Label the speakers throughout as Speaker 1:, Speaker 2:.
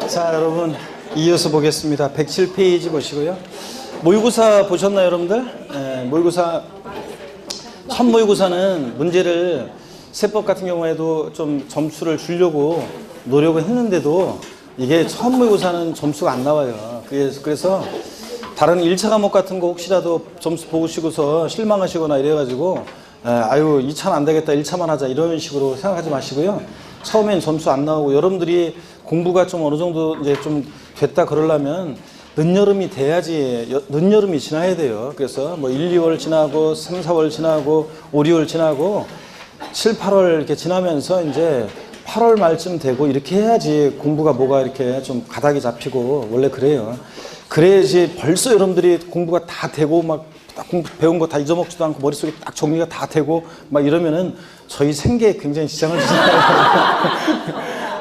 Speaker 1: 자, 여러분 이어서 보겠습니다. 107페이지 보시고요. 모의고사 보셨나요, 여러분들? 모의고사, 첫 모의고사는 문제를 세법 같은 경우에도 좀 점수를 주려고 노력을 했는데도 이게 첫 모의고사는 점수가 안 나와요. 그래서 다른 1차 과목 같은 거 혹시라도 점수 보시고서 실망하시거나 이래가지고 아유 2차는 안 되겠다 1차만 하자 이런 식으로 생각하지 마시고요. 처음엔 점수 안 나오고 여러분들이 공부가 좀 어느 정도 이제 좀 됐다 그러려면 늦여름이 돼야지, 늦여름이 지나야 돼요. 그래서 뭐 1, 2월 지나고 3, 4월 지나고 5, 6월 지나고 7, 8월 이렇게 지나면서 이제 8월 말쯤 되고 이렇게 해야지 공부가 뭐가 이렇게 좀 가닥이 잡히고 원래 그래요. 그래야지 벌써 여러분들이 공부가 다 되고 막 배운 거 다 잊어먹지도 않고 머릿속에 딱 정리가 다 되고 막 이러면은 저희 생계에 굉장히 지장을 주잖아요.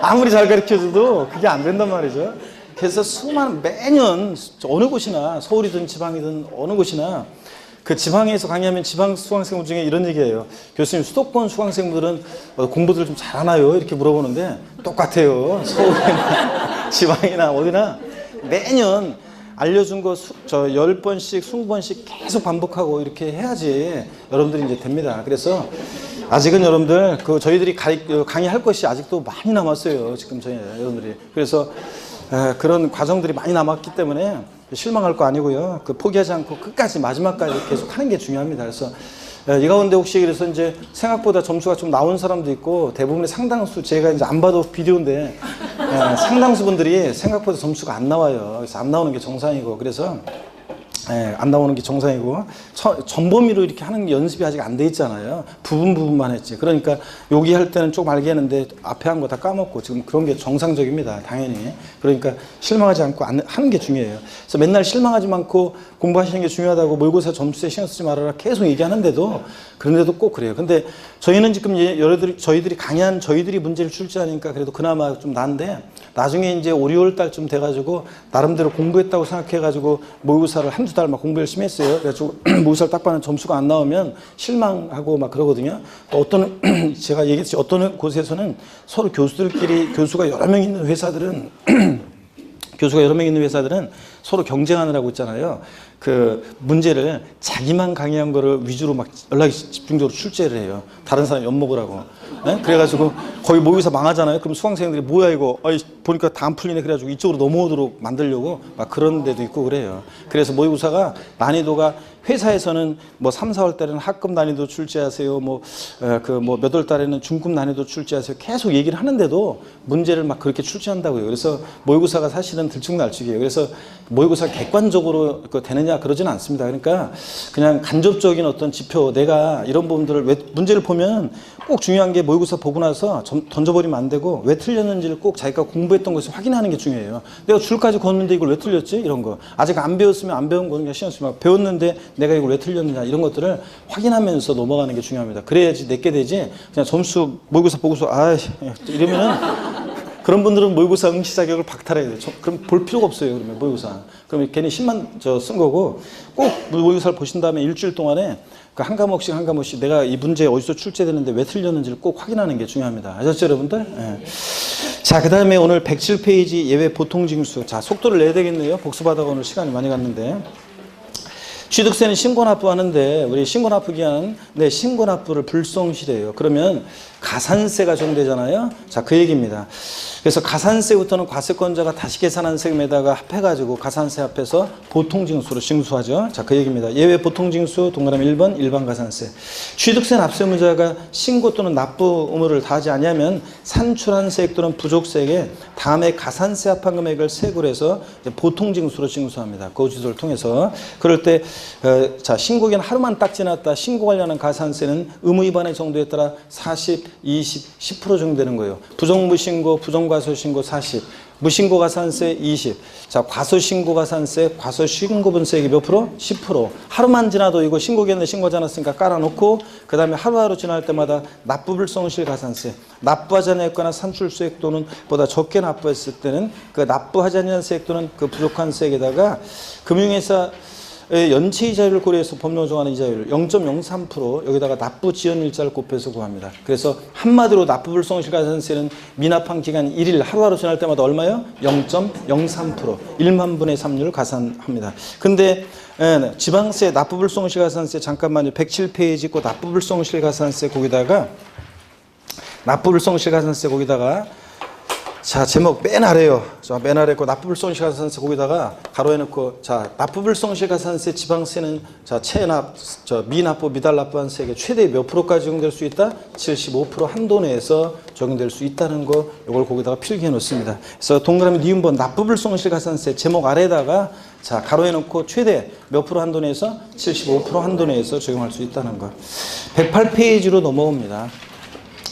Speaker 1: 아무리 잘 가르쳐줘도 그게 안 된단 말이죠. 그래서 수많은 매년 어느 곳이나 서울이든 지방이든 어느 곳이나 그 지방에서 강의하면 지방 수강생분 중에 이런 얘기예요. 교수님 수도권 수강생분들은 공부들 좀 잘하나요? 이렇게 물어보는데 똑같아요. 서울이나 지방이나 어디나 매년 알려준 거 10번씩 20번씩 계속 반복하고 이렇게 해야지 여러분들이 이제 됩니다. 그래서 아직은 여러분들 저희들이 강의할 것이 아직도 많이 남았어요. 지금 저희 여러분들이. 그래서 그런 과정들이 많이 남았기 때문에 실망할 거 아니고요. 포기하지 않고 끝까지 마지막까지 계속 하는 게 중요합니다. 그래서 이 가운데 혹시 그래서 이제 생각보다 점수가 좀 나온 사람도 있고 대부분의 상당수 제가 이제 안 봐도 비디오인데 상당수 분들이 생각보다 점수가 안 나와요. 그래서 안 나오는 게 정상이고 그래서 안 나오는 게 정상이고 전범위로 이렇게 하는 연습이 아직 안 돼 있잖아요. 부분만 했지. 그러니까 여기 할 때는 조금 알게 했는데 앞에 한 거 다 까먹고 지금 그런 게 정상적입니다. 당연히. 그러니까 실망하지 않고 하는 게 중요해요. 그래서 맨날 실망하지 않고 공부하시는 게 중요하다고 모의고사 점수에 신경 쓰지 말아라 계속 얘기하는데도 그런데도 꼭 그래요. 근데 저희는 지금 저희들이 강의한 저희들이 문제를 출제하니까 그래도 그나마 좀 나은데 나중에 이제 5, 6월 달쯤 돼가지고 나름대로 공부했다고 생각해가지고 모의고사를 한두 달 막 공부 열심히 했어요. 그래가지고 모의고사를 딱 봐는 점수가 안 나오면 실망하고 막 그러거든요. 또 어떤 제가 얘기했지 어떤 곳에서는 서로 교수가 여러 명 있는 회사들은 교수가 여러 명 있는 회사들은 서로 경쟁하느라고 있잖아요. 그 문제를 자기만 강의한 거를 위주로 막 연락이 집중적으로 출제를 해요. 다른 사람 엿먹으라고. 네? 그래가지고 거의 모의고사 망하잖아요. 그럼 수강생들이 뭐야 이거 보니까 다 안 풀리네 그래가지고 이쪽으로 넘어오도록 만들려고 막 그런 데도 있고 그래요. 그래서 모의고사가 난이도가 회사에서는 뭐 3, 4월 달에는 하급 난이도 출제하세요. 몇 월 달에는 중급 난이도 출제하세요. 계속 얘기를 하는데도 문제를 막 그렇게 출제한다고요. 그래서 모의고사가 사실은 들쭉날쭉이에요. 그래서 모의고사 객관적으로 되느냐 그러지는 않습니다. 그러니까 그냥 간접적인 어떤 지표 내가 이런 부분들을 문제를 보면 꼭 중요한 게 모의고사 보고 나서 던져버리면 안 되고 왜 틀렸는지를 꼭 자기가 공부했던 것을 확인하는 게 중요해요. 내가 줄까지 걷는데 이걸 왜 틀렸지? 이런 거. 아직 안 배웠으면 안 배운 거는 신경 쓰지 말고 배웠는데 내가 이걸 왜 틀렸느냐 이런 것들을 확인하면서 넘어가는 게 중요합니다. 그래야지 내게 되지 그냥 점수 모의고사 보고서 이러면은 그런 분들은 모의고사 응시 자격을 박탈해야 돼요. 그럼 볼 필요가 없어요. 그러면 모의고사. 그러면 괜히 10만 쓴 거고 꼭 모의고사를 보신 다음에 일주일 동안에 한 과목씩 내가 이 문제 어디서 출제되는데 왜 틀렸는지를 꼭 확인하는 게 중요합니다. 아셨죠, 여러분들? 네. 자, 그 다음에 오늘 107페이지 예외 보통징수. 자, 속도를 내야 되겠네요. 복습하다가 오늘 시간이 많이 갔는데. 취득세는 신고납부 하는데 우리 신고납부 기한 신고납부를 불성실해요. 그러면 가산세가 적용되잖아요. 자, 그 얘기입니다. 그래서 가산세부터는 과세권자가 다시 계산한 세금에다가 합해가지고 가산세 합해서 보통징수로 징수하죠. 자, 그 얘기입니다. 예외 보통징수 동그라미 1번 일반 가산세. 취득세 납세의무자가 신고 또는 납부 의무를 다하지 아니하면 산출한 세액 또는 부족세액에 다음에 가산세 합한 금액을 세고를 해서 보통징수로 징수합니다. 그 지도를 통해서. 그럴 때 자, 신고기한 하루만 딱 지났다 신고 관련한 가산세는 의무 위반의 정도에 따라 40, 20, 10% 적용되는 거예요. 부정무신고, 부정과소신고 40, 무신고 가산세 20. 자, 과소신고 가산세, 과소신고분세액이 몇 프로? 10%. 하루만 지나도 이거 신고기한데 신고하지 않았으니까 깔아놓고 그 다음에 하루하루 지날 때마다 납부불성실 가산세, 납부하지 않았거나 산출세액 또는 보다 적게 납부했을 때는 그 납부하지 않은 세액 또는 그 부족한 세액에다가 금융회사 연체 이자율을 고려해서 법령으로 정하는 이자율 0.03% 여기다가 납부 지연 일자를 곱해서 구합니다. 그래서 한마디로 납부불성실가산세는 미납한 기간 1일 하루하루 지날 때마다 얼마요? 0.03% 1만 분의 3률 가산합니다. 근데 지방세 납부불성실가산세 잠깐만요. 107페이지 있고 납부불성실가산세 거기다가 납부불성실가산세 거기다가 자, 제목 맨 아래요. 자, 맨 아래 거 납부불성실가산세 거기다가 가로에 넣고 자, 납부불성실가산세 지방세는 자, 체납, 미납부, 미달납부한 세액에 최대 몇 프로까지 적용될 수 있다? 75% 한도 내에서 적용될 수 있다는 거 이걸 거기다가 필기해 놓습니다. 그래서 동그라미 니은번 납부불성실가산세 제목 아래에다가 자, 가로에 넣고 최대 몇 프로 한도 내에서 75% 한도 내에서 적용할 수 있다는 거. 108페이지로 넘어옵니다.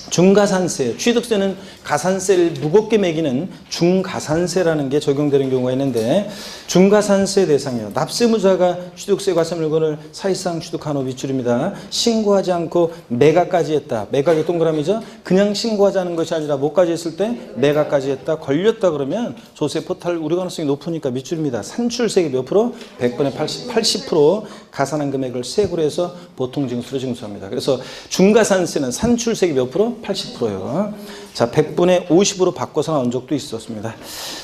Speaker 1: 중가산세, 취득세는 가산세를 무겁게 매기는 중가산세라는 게 적용되는 경우가 있는데 중가산세 대상이요. 납세무자가 취득세 과세 물건을 사실상 취득한 후 밑줄입니다. 신고하지 않고 매각까지 했다. 매각의 동그라미죠. 그냥 신고하지 않은 것이 아니라 뭐까지 했을 때 매각까지 했다. 걸렸다 그러면 조세 포탈 우려 가능성이 높으니까 밑줄입니다. 산출세액이 몇 프로? 100분의 80% 가산한 금액을 세액으로 해서 보통 징수로 징수합니다. 그래서 중가산세는 산출세액이 몇 프로? 80%요. 자, 100분의 50으로 바꿔서 나온 적도 있었습니다.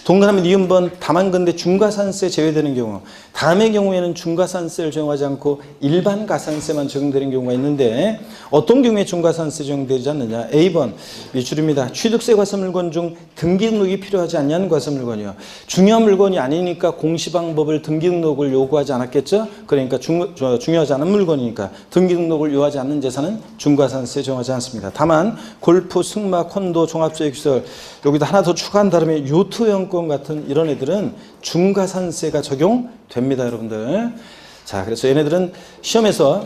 Speaker 1: 동그라미 니은번 다만 근데 중가산세 제외되는 경우 다음의 경우에는 중가산세를 적용하지 않고 일반 가산세만 적용되는 경우가 있는데 어떤 경우에 중가산세 적용되지 않느냐. A번 밑줄입니다. 취득세 과세 물건 중 등기 등록이 필요하지 않냐는 과세 물건이요. 중요한 물건이 아니니까 공시방법을 등기 등록을 요구하지 않았겠죠. 그러니까 중요하지 않은 물건이니까 등기 등록을 요구하지 않는 재산은 중가산세 적용하지 않습니다. 다만 골프, 승마, 콘도, 종합소액시설 여기다 하나 더 추가한 다음에 요트회원권 같은 이런 애들은 중가산세가 적용됩니다, 여러분들. 자, 그래서 얘네들은 시험에서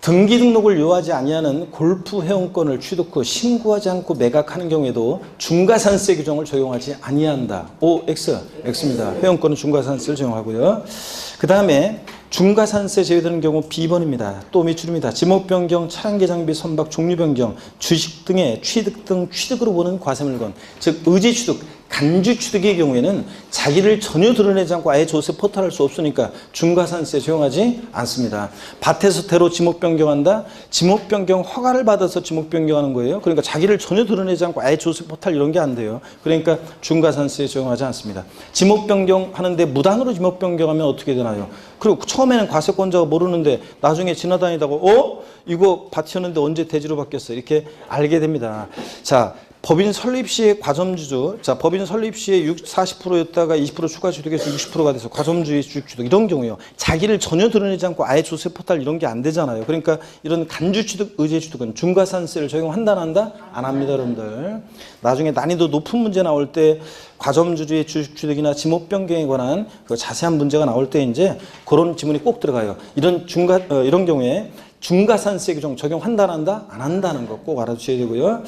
Speaker 1: 등기 등록을 요하지 아니하는 골프 회원권을 취득 후 신고하지 않고 매각하는 경우에도 중가산세 규정을 적용하지 아니한다. O, X, X입니다. 회원권은 중가산세를 적용하고요. 그 다음에 중가산세 제외되는 경우 B번입니다. 또 밑줄입니다. 지목 변경, 차량계 장비 선박, 종류 변경, 주식 등의 취득 등 취득으로 보는 과세물건, 즉 의지 취득, 간주 취득의 경우에는 자기를 전혀 드러내지 않고 아예 조세 포탈할 수 없으니까 중가산세 적용하지 않습니다. 밭에서 대로 지목 변경한다? 지목 변경 허가를 받아서 지목 변경하는 거예요. 그러니까 자기를 전혀 드러내지 않고 아예 조세 포탈 이런 게 안 돼요. 그러니까 중가산세 적용하지 않습니다. 지목 변경하는데 무단으로 지목 변경하면 어떻게 되나요? 그리고 처음에는 과세권자가 모르는데 나중에 지나다니다가 이거 밭이었는데 언제 대지로 바뀌었어? 이렇게 알게 됩니다. 자, 법인 설립 시에 과점주죠. 자, 법인 설립 시에 40%였다가 20% 추가 취득해서 60%가 돼서 과점주의 주식 취득 이런 경우요. 자기를 전혀 드러내지 않고 아예 조세 포탈 이런 게 안 되잖아요. 그러니까 이런 간주 취득, 의제 취득은 중가산세를 적용한다 안 한다? 안 합니다, 여러분들. 나중에 난이도 높은 문제 나올 때 과점주의 주식 취득이나 지목 변경에 관한 그 자세한 문제가 나올 때 이제 그런 지문이 꼭 들어가요. 이런 이런 경우에 중가산세 규정 적용한다 안 한다? 안 한다는 거 꼭 알아두셔야 되고요.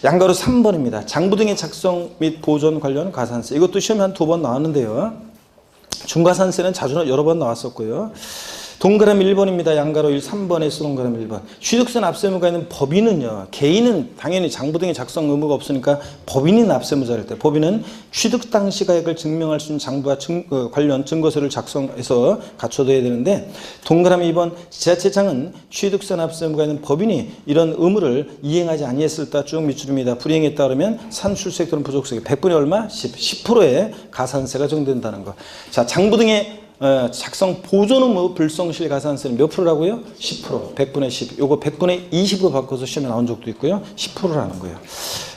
Speaker 1: 양가로 3번입니다. 장부 등의 작성 및 보존 관련 가산세. 이것도 시험에 한 2번 나왔는데요. 중가산세는 자주 여러 번 나왔었고요. 동그라미 1번입니다. 양가로 1, 3번에서 동그라미 1번. 취득세 납세의무가 있는 법인은요. 개인은 당연히 장부 등의 작성 의무가 없으니까 법인이 납세의무자일 때 법인은 취득 당시 가액을 증명할 수 있는 장부와 관련 증거서를 작성해서 갖춰둬야 되는데 동그라미 2번 지자체장은 취득세 납세의무가 있는 법인이 이런 의무를 이행하지 아니했을 때 쭉 밑줄입니다. 불이행했다 그러면 산출세액 또는 부족세액 100분의 얼마? 10%의 가산세가 적용된다는 거. 자, 장부 등의 작성 보존 의무 불성실 가산세는 몇 프로라고요? 10%, 100분의 10. 요거 100분의 20으로 바꿔서 시험에 나온 적도 있고요. 10%라는 거예요.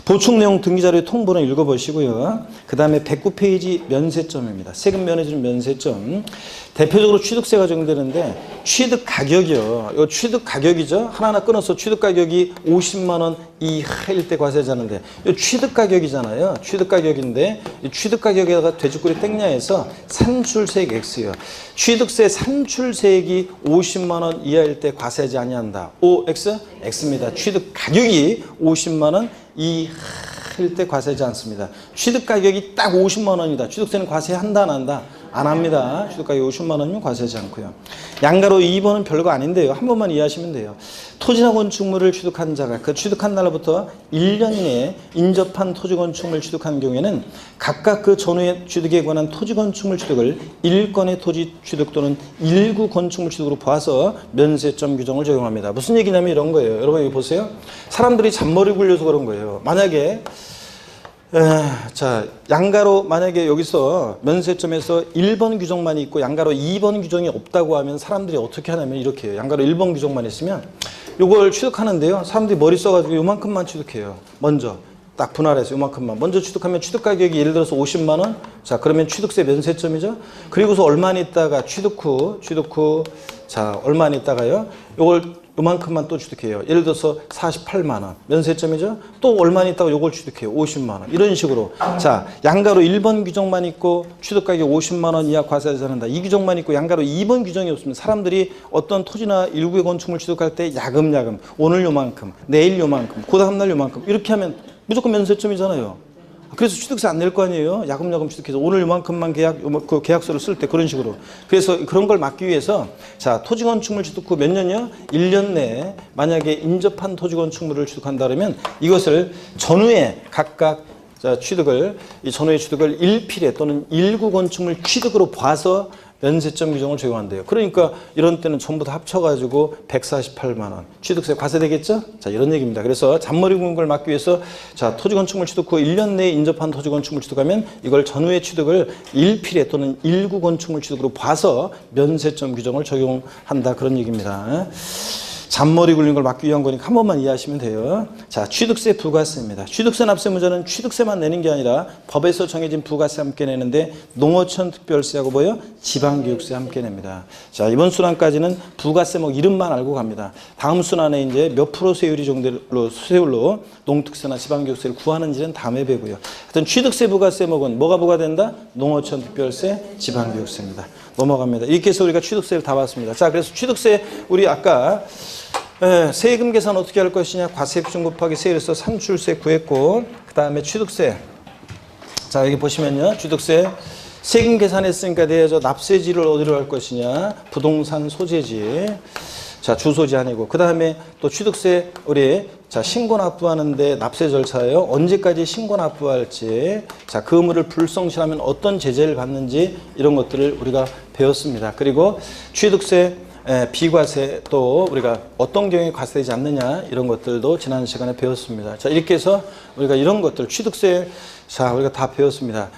Speaker 1: 보충 내용 등기자료의 통보는 읽어보시고요. 그 다음에 109페이지 면세점입니다. 세금 면해주는 면세점. 대표적으로 취득세가 적용되는데 취득 가격이요. 이 취득 가격이죠. 하나하나 끊어서 취득 가격이 50만 원 이하일 때 과세자는데 이 취득 가격이잖아요. 취득 가격인데 이 취득 가격에다가 돼지꼬리 땡냐해서 산출세액 X요. 취득세 산출세액이 50만 원 이하일 때 과세하지 아니한다. O, X? X입니다. 취득 가격이 50만 원 이하일 때 과세하지 않습니다. 취득 가격이 딱 50만 원이다. 취득세는 과세한다 안 한다? 안 합니다. 취득가격 50만 원이면 과세하지 않고요. 양가로 2번은 별거 아닌데요. 한 번만 이해하시면 돼요. 토지나 건축물을 취득한 자가 그 취득한 날로부터 1년 내에 인접한 토지 건축물을 취득한 경우에는 각각 그 전후의 취득에 관한 토지 건축물 취득을 1건의 토지 취득 또는 일구 건축물 취득으로 봐서 면세점 규정을 적용합니다. 무슨 얘기냐면 이런 거예요. 여러분 여기 보세요. 사람들이 잔머리 굴려서 그런 거예요. 만약에 자, 양가로 만약에 여기서 면세점에서 1번 규정만 있고 양가로 2번 규정이 없다고 하면 사람들이 어떻게 하냐면 이렇게 해요. 양가로 1번 규정만 있으면 요걸 취득하는데요. 사람들이 머리 써가지고 요만큼만 취득해요. 먼저 딱 분할해서 요만큼만. 먼저 취득하면 취득 가격이 예를 들어서 50만 원. 자, 그러면 취득세 면세점이죠. 그리고서 얼마 있다가 취득 후 자, 얼마 있다가요. 요걸 요만큼만 또 취득해요. 예를 들어서 48만 원 면세점이죠. 또 얼마 있다가 요걸 취득해요. 50만 원. 이런 식으로. 자, 양가로 1번 규정만 있고 취득 가격 50만 원 이하 과세하지 않는다. 이 규정만 있고 양가로 2번 규정이 없으면 사람들이 어떤 토지나 일구의 건축물 취득할 때 야금야금 오늘 요만큼, 내일 요만큼, 그다음 날 요만큼 이렇게 하면 무조건 면세점이잖아요. 그래서 취득세 안 낼 거 아니에요. 야금야금 취득해서 오늘 요만큼만 그 계약서를 쓸 때 그런 식으로. 그래서 그런 걸 막기 위해서 자, 토지 건축물 취득 후 몇 년이요? 1년 내에 만약에 인접한 토지 건축물을 취득한다 그러면 이것을 전후에 각각 자, 이 전후의 취득을 1필에 또는 일구 건축물 취득으로 봐서 면세점 규정을 적용한대요. 그러니까 이런 때는 전부 다 합쳐가지고 148만 원 취득세 과세되겠죠? 자, 이런 얘기입니다. 그래서 잔머리 구는 걸 막기 위해서 자, 토지 건축물 취득 후 1년 내에 인접한 토지 건축물 취득하면 이걸 전후의 취득을 1필에 또는 일구 건축물 취득으로 봐서 면세점 규정을 적용한다. 그런 얘기입니다. 잔머리 굴리는 걸 막기 위한 거니까 한 번만 이해하시면 돼요. 자, 취득세, 부가세입니다. 취득세 납세무자는 취득세만 내는 게 아니라 법에서 정해진 부가세 함께 내는데 농어촌 특별세하고 뭐요? 지방교육세 함께 냅니다. 자, 이번 순환까지는 부가세 뭐 이름만 알고 갑니다. 다음 순환에 이제 몇 프로 세율로 농특세나 지방교육세를 구하는지는 다음에 배고요. 하여튼 취득세, 부가세 목은 뭐가 부과된다? 농어촌 특별세, 지방교육세입니다. 넘어갑니다. 이렇게 해서 우리가 취득세를 다 봤습니다. 자, 그래서 취득세 우리 아까 세금 계산 어떻게 할 것이냐? 과세 비중 곱하기 세율에서 산출세 구했고 그 다음에 취득세. 자, 여기 보시면요. 취득세 세금 계산했으니까 내야죠. 납세지를 어디로 할 것이냐? 부동산 소재지. 자, 주소지 아니고. 그 다음에 또 취득세 우리 자, 신고 납부하는데 납세 절차예요. 언제까지 신고 납부할지. 자, 그 의무를 불성실하면 어떤 제재를 받는지 이런 것들을 우리가 배웠습니다. 그리고 취득세 비과세 또 우리가 어떤 경우에 과세되지 않느냐 이런 것들도 지난 시간에 배웠습니다. 자, 이렇게 해서 우리가 이런 것들 취득세 자, 우리가 다 배웠습니다.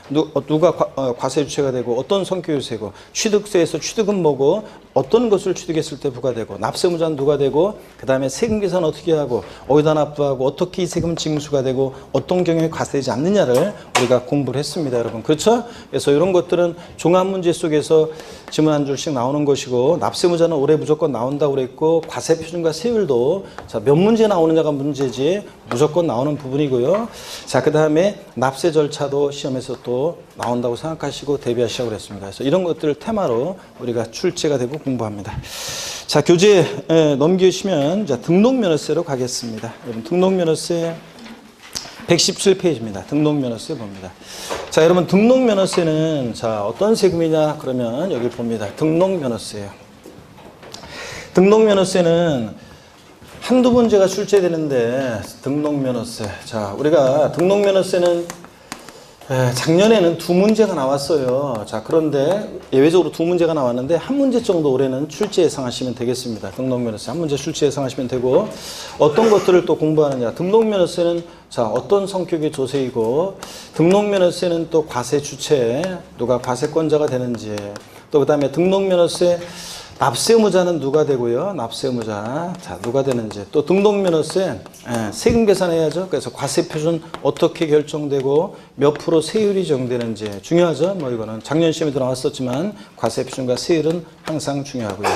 Speaker 1: 누가 과세 주체가 되고 어떤 성격이 세고 취득세에서 취득은 뭐고 어떤 것을 취득했을 때 부과되고 납세무자는 누가 되고 그 다음에 세금 계산 어떻게 하고 어디다 납부하고 어떻게 이 세금 징수가 되고 어떤 경우에 과세되지 않느냐를 우리가 공부를 했습니다. 여러분. 그렇죠? 그래서 이런 것들은 종합문제 속에서 지문 한 줄씩 나오는 것이고 납세무자는 올해 무조건 나온다고 그랬고 과세 표준과 세율도 자, 몇 문제 나오느냐가 문제지 무조건 나오는 부분이고요. 자, 그 다음에 납세 절차도 시험에서 또 나온다고 생각하시고 대비하시라고 그랬습니다. 그래서 이런 것들을 테마로 우리가 출제가 되고 공부합니다. 자, 교재 넘기시면 자, 등록면허세로 가겠습니다. 여러분, 등록면허세 117페이지입니다. 등록면허세 봅니다. 자, 여러분, 등록면허세는 자, 어떤 세금이냐 그러면 여기 봅니다. 등록면허세예요. 등록면허세는 한두 문제가 출제되는데 등록면허세. 자, 우리가 등록면허세는 작년에는 두 문제가 나왔어요. 자, 그런데 예외적으로 두 문제가 나왔는데 한 문제 정도 올해는 출제 예상하시면 되겠습니다. 등록면허세 한 문제 출제 예상하시면 되고 어떤 것들을 또 공부하느냐. 등록면허세는 자, 어떤 성격의 조세이고 등록면허세는 또 과세 주체 누가 과세권자가 되는지 또 그 다음에 등록면허세 납세의무자는 누가 되고요? 납세의무자. 자, 누가 되는지. 또 등록면허세 세금 계산해야죠. 그래서 과세표준 어떻게 결정되고 몇 프로 세율이 정되는지 중요하죠. 뭐 이거는 작년 시험에도 나왔었지만 과세표준과 세율은 항상 중요하고요.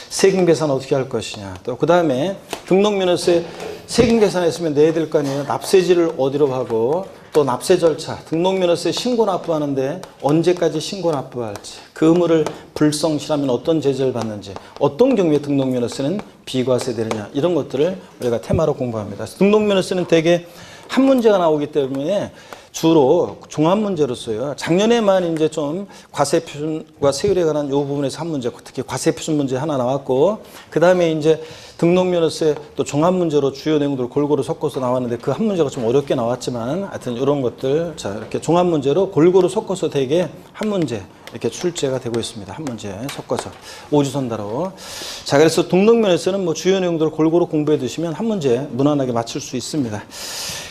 Speaker 1: 세금 계산 어떻게 할 것이냐. 또 그 다음에 등록면허세 세금 계산했으면 내야 될 거 아니에요. 납세지를 어디로 하고 또 납세 절차, 등록면허세 신고 납부하는데 언제까지 신고 납부할지, 그 의무를 불성실하면 어떤 제재를 받는지, 어떤 경우에 등록면허세는 비과세 되느냐 이런 것들을 우리가 테마로 공부합니다. 등록면허세는 대개 한 문제가 나오기 때문에 주로 종합 문제로 써요. 작년에만 이제 좀 과세표준과 세율에 관한 이 부분에서 한 문제, 특히 과세표준 문제 하나 나왔고, 그 다음에 이제 등록면허세 또 종합 문제로 주요 내용들을 골고루 섞어서 나왔는데 그 한 문제가 좀 어렵게 나왔지만 하여튼 이런 것들, 자, 이렇게 종합 문제로 골고루 섞어서 되게 한 문제 이렇게 출제가 되고 있습니다. 한 문제 섞어서 오주선다로. 자, 그래서 등록면허세는 뭐 주요 내용들을 골고루 공부해 두시면 한 문제 무난하게 맞출 수 있습니다.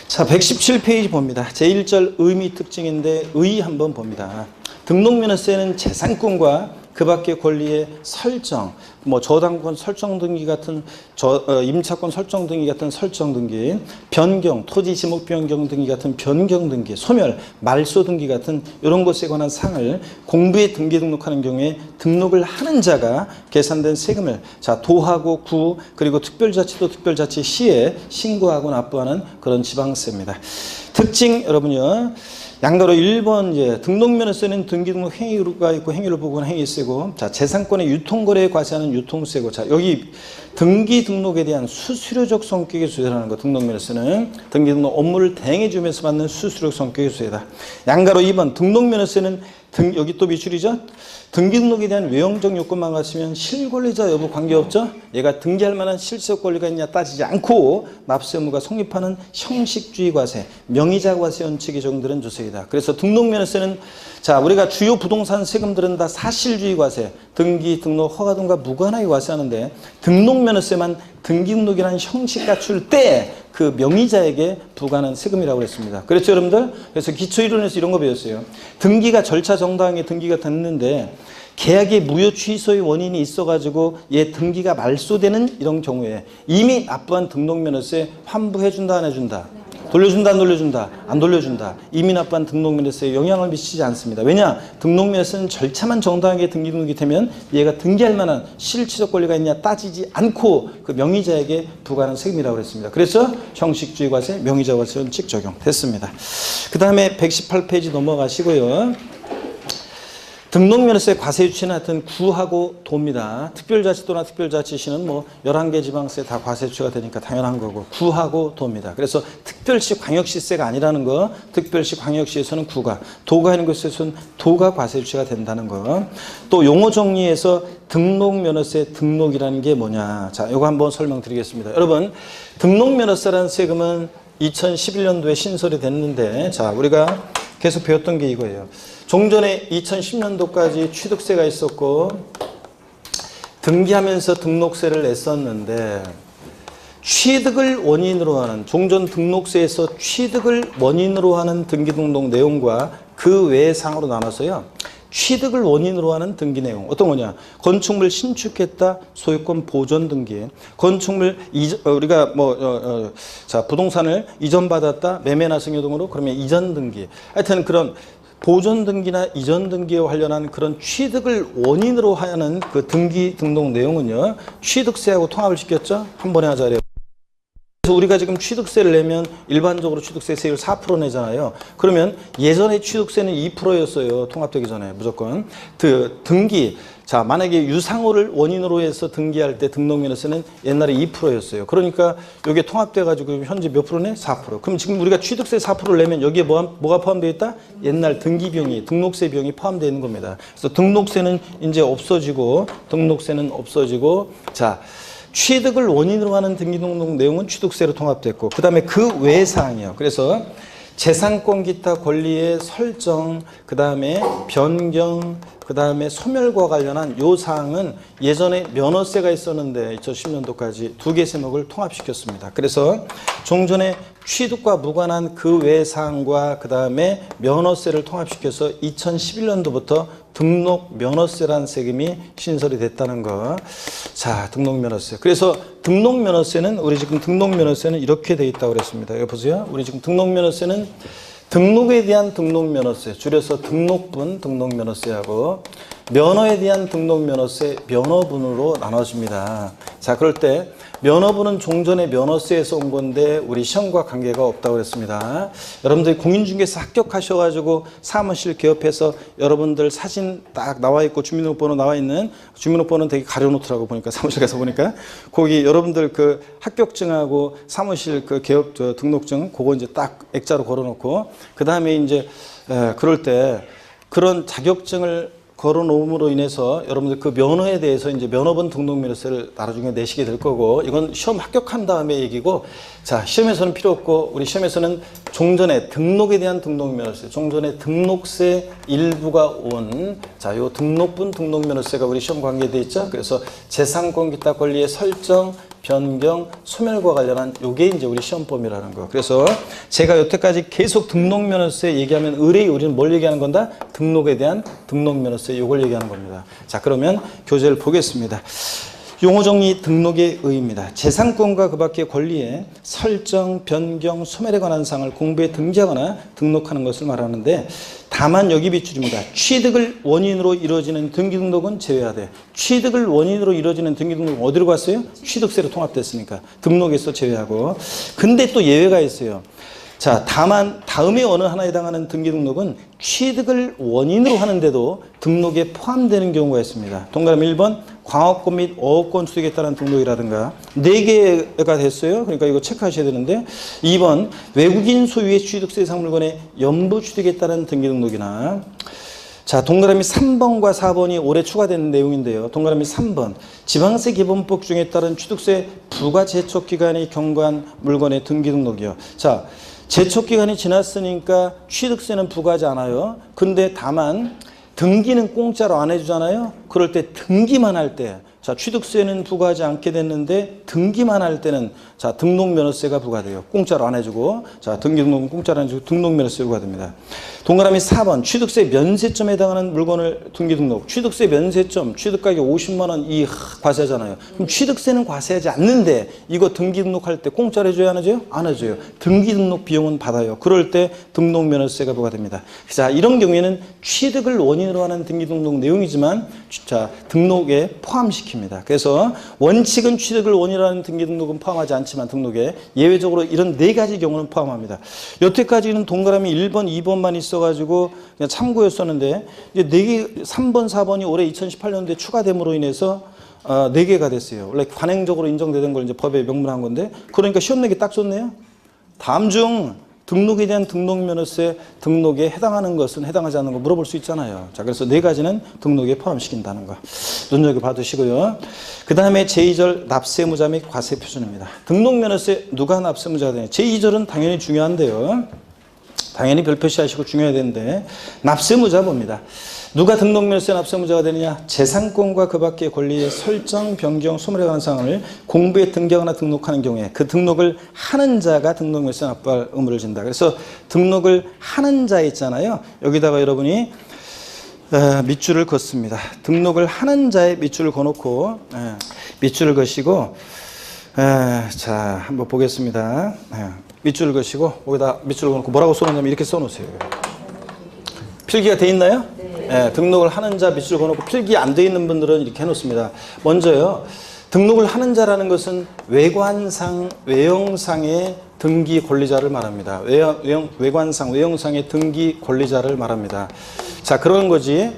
Speaker 1: 자, 117페이지 봅니다. 제1절 의미 특징인데 의 한번 봅니다. 등록면허세는 재산권과 그 밖의 권리의 설정, 뭐 저당권 설정 등기 같은 임차권 설정 등기 같은 설정 등기, 변경, 토지 지목 변경 등기 같은 변경 등기, 소멸, 말소 등기 같은 이런 것에 관한 사항을 공부에 등기 등록하는 경우에 등록을 하는 자가 계산된 세금을 자 도하고 구 그리고 특별자치도 특별자치 시에 신고하고 납부하는 그런 지방세입니다. 특징 여러분요. 양가로 1번 이제 등록면허세는 등기등록 행위가 있고 행위를 보고는 행위세고, 자 재산권의 유통거래에 과세하는 유통세고, 자 여기 등기등록에 대한 수수료적 성격의 수혜라는 거. 등록면허세는 등기등록 업무를 대행해주면서 받는 수수료적 성격의 수혜다. 양가로 2번 등록면허세는 여기 또 미출이죠. 등기등록에 대한 외형적 요건만 갖추면 실권리자 여부 관계없죠. 얘가 등기할 만한 실적 권리가 있냐 따지지 않고 납세 의무가 성립하는 형식주의 과세, 명의자 과세 원칙이 적용되는 조세이다. 그래서 등록면허세는 자 우리가 주요 부동산 세금들은 다 사실주의 과세, 등기, 등록, 허가 등과 무관하게 과세하는데 등록면허세만 등기등록이라는 형식 갖출 때 그 명의자에게 부과하는 세금이라고 그랬습니다. 그렇죠 여러분들? 그래서 기초이론에서 이런 거 배웠어요. 등기가 절차 정당하게 등기가 됐는데 계약의 무효 취소의 원인이 있어가지고 얘 등기가 말소되는 이런 경우에 이미 납부한 등록면허세 환부해준다 안 해준다? 돌려준다 안 돌려준다? 안 돌려준다. 이미 납부한 등록면허세에 영향을 미치지 않습니다. 왜냐? 등록면허세는 절차만 정당하게 등기등록이 되면 얘가 등기할 만한 실질적 권리가 있냐 따지지 않고 그 명의자에게 부과하는 세금이라고 그랬습니다. 그래서 형식주의 과세, 명의자 과세 원칙 적용됐습니다. 그 다음에 118페이지 넘어가시고요. 등록면허세 과세 유치는 하여튼 구하고 도입니다. 특별자치도나 특별자치시는 뭐 11개 지방세 다 과세 유치가 되니까 당연한 거고 구하고 도입니다. 그래서 특별시 광역시세가 아니라는 거. 특별시 광역시에서는 구가, 도가 있는 곳에서는 도가 과세 유치가 된다는 거. 또 용어 정리에서 등록면허세 등록이라는 게 뭐냐. 자, 이거 한번 설명드리겠습니다. 여러분, 등록면허세라는 세금은 2011년도에 신설이 됐는데 자, 우리가 계속 배웠던 게 이거예요. 종전에 2010년도까지 취득세가 있었고 등기하면서 등록세를 냈었는데 취득을 원인으로 하는 종전 등록세에서 취득을 원인으로 하는 등기등록 내용과 그 외의 사항으로 나눠서요. 취득을 원인으로 하는 등기 내용 어떤 거냐? 건축물 신축했다 소유권 보존 등기, 건축물 우리가 자 부동산을 이전받았다 매매나 승여 등으로 그러면 이전 등기, 하여튼 그런 보존 등기나 이전 등기에 관련한 그런 취득을 원인으로 하는 그 등기 등록 내용은요 취득세하고 통합을 시켰죠. 한 번에 하자. 그래서 우리가 지금 취득세를 내면 일반적으로 취득세 세율 4% 내잖아요. 그러면 예전에 취득세는 2%였어요. 통합되기 전에 무조건. 그 등기, 자 만약에 유상호를 원인으로 해서 등기할 때 등록면허세는 옛날에 2%였어요. 그러니까 이게 통합돼 가지고 현재 몇 프로네? 4%. 그럼 지금 우리가 취득세 4%를 내면 여기에 뭐가 포함되어 있다? 옛날 등기 비용이, 등록세 비용이 포함되어 있는 겁니다. 그래서 등록세는 이제 없어지고 자 취득을 원인으로 하는 등기등록 내용은 취득세로 통합됐고 그 다음에 그 외의 사항이에요. 그래서 재산권 기타 권리의 설정, 그 다음에 변경, 그 다음에 소멸과 관련한 요 사항은 예전에 면허세가 있었는데 2010년도까지 두 개 세목을 통합시켰습니다. 그래서 종전에 취득과 무관한 그 외의 사항과 그 다음에 면허세를 통합시켜서 2011년도부터 등록 면허세라는 세금이 신설이 됐다는 거. 자, 등록 면허세. 그래서 등록 면허세는 우리 지금 등록 면허세는 이렇게 돼 있다고 그랬습니다. 여기 보세요. 우리 지금 등록 면허세는 등록에 대한 등록 면허세, 줄여서 등록분 등록 면허세하고 면허에 대한 등록 면허세 면허분으로 나눠집니다. 자, 그럴 때 면허부는 종전의 면허세에서 온 건데 우리 시험과 관계가 없다고 그랬습니다. 여러분들이 공인중개사 합격하셔가지고 사무실 개업해서 여러분들 사진 딱 나와 있고 주민등록번호 나와 있는, 주민등록번호는 되게 가려놓더라고 보니까, 사무실 가서 보니까 거기 여러분들 그 합격증하고 사무실 그 개업 등록증 그거 이제 딱 액자로 걸어놓고, 그 다음에 이제 그럴 때 그런 자격증을 걸어놓음으로 인해서 여러분들 그 면허에 대해서 이제 면허번 등록면허세를 나중에 내시게 될 거고, 이건 시험 합격한 다음에 얘기고, 자, 시험에서는 필요 없고, 우리 시험에서는 종전에 등록에 대한 등록면허세, 종전에 등록세 일부가 온, 자, 요 등록분 등록면허세가 우리 시험 관계돼 있죠. 그래서 재산권 기타 권리의 설정, 변경, 소멸과 관련한 요게 이제 우리 시험범위라는 거. 그래서 제가 여태까지 계속 등록면허세 얘기하면 우리는 뭘 얘기하는 건다? 등록에 대한 등록면허세 요걸 얘기하는 겁니다. 자, 그러면 교재를 보겠습니다. 용어 정리 등록의 의의입니다. 재산권과 그 밖의 권리의 설정, 변경, 소멸에 관한 사항을 공부에 등재하거나 등록하는 것을 말하는데, 다만 여기 비출입니다. 취득을 원인으로 이루어지는 등기등록은 제외하되, 취득을 원인으로 이루어지는 등기등록은 어디로 갔어요? 취득세로 통합됐으니까 등록에서 제외하고. 근데 또 예외가 있어요. 자, 다만 다음에 어느 하나에 해당하는 등기등록은 취득을 원인으로 하는데도 등록에 포함되는 경우가 있습니다. 동그라미 1번 광업권 및 어업권 취득에 따른 등록이라든가 4개가 됐어요. 그러니까 이거 체크하셔야 되는데, 2번 외국인 소유의 취득세 해상 물건의 연부 취득에 따른 등기등록이나, 자, 동그라미 3번과 4번이 올해 추가된 내용인데요. 동그라미 3번 지방세 기본법 중에 따른 취득세 부과 제촉 기간이 경과한 물건의 등기등록이요. 자, 제촉 기간이 지났으니까 취득세는 부과하지 않아요. 근데 다만 등기는 공짜로 안 해주잖아요. 그럴 때 등기만 할 때, 자, 취득세는 부과하지 않게 됐는데 등기만 할 때는, 자, 등록면허세가 부과돼요. 공짜로 안 해주고, 자, 등기등록은 공짜로 안 해주고 등록면허세 부과됩니다. 동그라미 4번 취득세 면세점에 해당하는 물건을 등기등록. 취득세 면세점, 취득가격 50만 원 이 과세잖아요. 그럼 취득세는 과세하지 않는데 이거 등기등록할 때 공짜로 해줘야 안 해줘요? 안 해줘요. 등기등록 비용은 받아요. 그럴 때 등록면허세가 부과됩니다. 자, 이런 경우에는 취득을 원인으로 하는 등기등록 내용이지만, 자, 등록에 포함시킵니다. 그래서 원칙은 취득을 원인으로 하는 등기등록은 포함하지 않지만 등록에 예외적으로 이런 4가지 경우는 포함합니다. 여태까지는 동그라미 1번, 2번만 있어가지고 그냥 참고였었는데, 이제 4개, 3번, 4번이 올해 2018년도에 추가됨으로 인해서 4개가 됐어요. 원래 관행적으로 인정되던 걸 이제 법에 명문한 건데, 그러니까 시험 내기 딱 좋네요. 다음 중 등록에 대한 등록면허세 등록에 해당하는 것은 해당하지 않는 거 물어볼 수 있잖아요. 자, 그래서 4가지는 등록에 포함시킨다는 거 눈여겨봐두시고요. 그 다음에 제2절 납세무자 및 과세표준입니다. 등록면허세 누가 납세무자가 되냐. 제2절은 당연히 중요한데요. 당연히 별표시 하시고 중요해야 되는데, 납세무자 봅니다. 누가 등록면허세 납세무자가 되느냐? 재산권과 그 밖의 권리의 설정, 변경, 소멸에 관한 사항을 공부에 등기하거나 등록하는 경우에 그 등록을 하는 자가 등록면허세 납부할 의무를 진다. 그래서 등록을 하는 자 있잖아요. 여기다가 여러분이 밑줄을 긋습니다. 등록을 하는 자의 밑줄을 그어놓고, 밑줄을 그시고, 자, 한번 보겠습니다. 밑줄을 그시고, 거기다 밑줄을 그어놓고 뭐라고 써놓냐면 이렇게 써놓으세요. 필기가 돼 있나요? 네, 등록을 하는 자 밑줄 그어놓고, 필기 안 돼 있는 분들은 이렇게 해놓습니다. 먼저요, 등록을 하는 자라는 것은 외관상, 외형상의 등기 권리자를 말합니다. 외관상, 외형상의 등기 권리자를 말합니다. 자, 그런 거지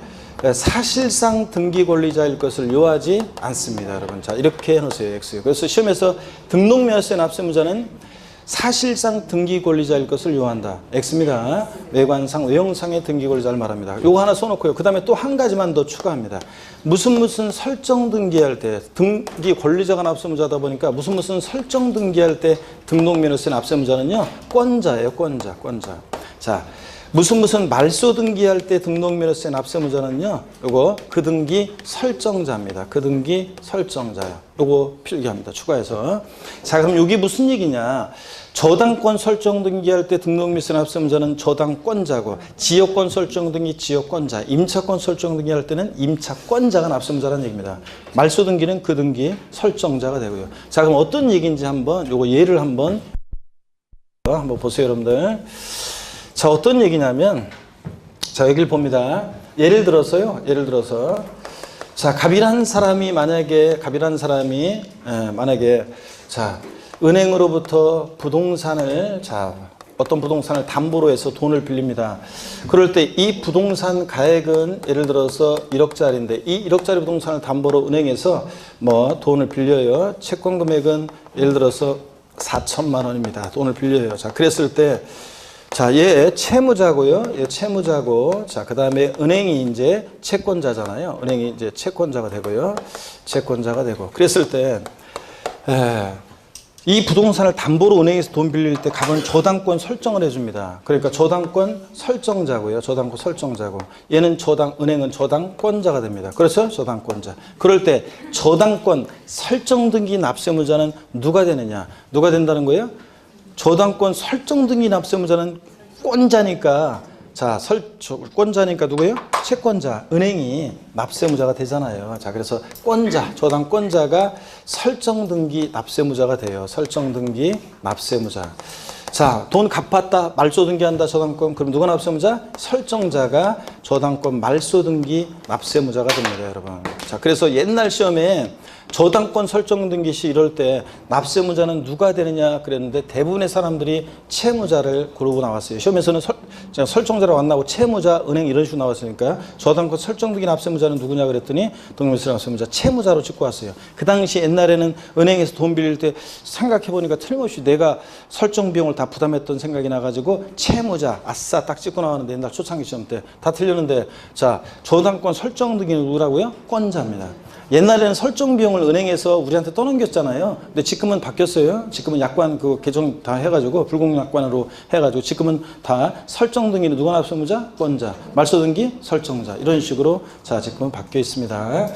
Speaker 1: 사실상 등기 권리자일 것을 요하지 않습니다, 여러분. 자, 이렇게 해놓으세요, X. 그래서 시험에서 등록면허세 납세무자는 사실상 등기 권리자일 것을 요한다. X입니다. 외관상, 외형상의 등기 권리자를 말합니다. 요거 하나 써놓고요. 그 다음에 또 한 가지만 더 추가합니다. 무슨 설정 등기할 때, 등기 권리자가 납세무자다 보니까 무슨 설정 등기할 때 등록면허세 납세무자는요, 권자예요, 권자. 자, 무슨 말소 등기할 때 등록면허세 납세무자는요, 요거 그 등기 설정자입니다. 그 등기 설정자요. 요거 필기합니다. 추가해서. 자, 그럼 여기 무슨 얘기냐? 저당권 설정 등기할 때 등록면허세 납세무자는 저당권자고, 지역권 설정 등기 지역권자, 임차권 설정 등기할 때는 임차권자가 납세무자라는 얘기입니다. 말소 등기는 그 등기 설정자가 되고요. 자, 그럼 어떤 얘기인지 한번 요거 예를 한번 보세요, 여러분들. 자, 어떤 얘기냐면, 자, 여기를 봅니다. 예를 들어서, 자, 갑이라는 사람이 만약에 자, 은행으로부터 부동산을 어떤 부동산을 담보로 해서 돈을 빌립니다. 그럴 때 이 부동산 가액은 예를 들어서 1억짜리인데 이 1억짜리 부동산을 담보로 은행에서 뭐 돈을 빌려요. 채권 금액은 예를 들어서 4천만 원입니다. 돈을 빌려요. 자, 그랬을 때 자, 얘 채무자고요. 얘 채무자고. 자, 그다음에 은행이 이제 채권자잖아요. 은행이 이제 채권자가 되고요. 채권자가 되고. 그랬을 때 이 부동산을 담보로 은행에서 돈 빌릴 때 갑은 저당권 설정을 해줍니다. 그러니까 저당권 설정자고요. 저당권 설정자고. 얘는 은행은 저당권자가 됩니다. 그렇죠? 저당권자. 그럴 때 저당권 설정 등기 납세무자는 누가 되느냐? 누가 된다는 거예요? 저당권 설정 등기 납세무자는 권자니까 자, 권자니까 누구예요? 채권자, 은행이 납세무자가 되잖아요. 자, 그래서 저당권자가 설정등기 납세무자가 돼요. 설정등기 납세무자. 자, 돈 갚았다, 말소등기한다, 저당권. 그럼 누가 납세무자? 설정자가 저당권 말소등기 납세무자가 됩니다, 여러분. 자, 그래서 옛날 시험에 저당권 설정등기 시 이럴 때 납세무자는 누가 되느냐 그랬는데 대부분의 사람들이 채무자를 고르고 나왔어요. 시험에서는 설정자라고 안 나오고 채무자, 은행 이런 식으로 나왔으니까 저당권 설정등기 납세무자는 누구냐 그랬더니 등록명세 납세무자 채무자로 찍고 왔어요. 그 당시 옛날에는 은행에서 돈 빌릴 때 생각해보니까 틀림없이 내가 설정 비용을 다 부담했던 생각이 나가지고 채무자 아싸 딱 찍고 나왔는데 옛날 초창기 시험 때 다 틀렸는데 자, 저당권 설정등기는 누구라고요? 권자입니다. 옛날에는 설정 비용을 은행에서 우리한테 떠넘겼잖아요. 근데 지금은 바뀌었어요. 지금은 약관 그 개정 다 해가지고 불공약관으로 해가지고 지금은 다 설정 등기는 누가 납세무자? 권자. 말소 등기? 설정자. 이런 식으로 자, 지금은 바뀌어 있습니다.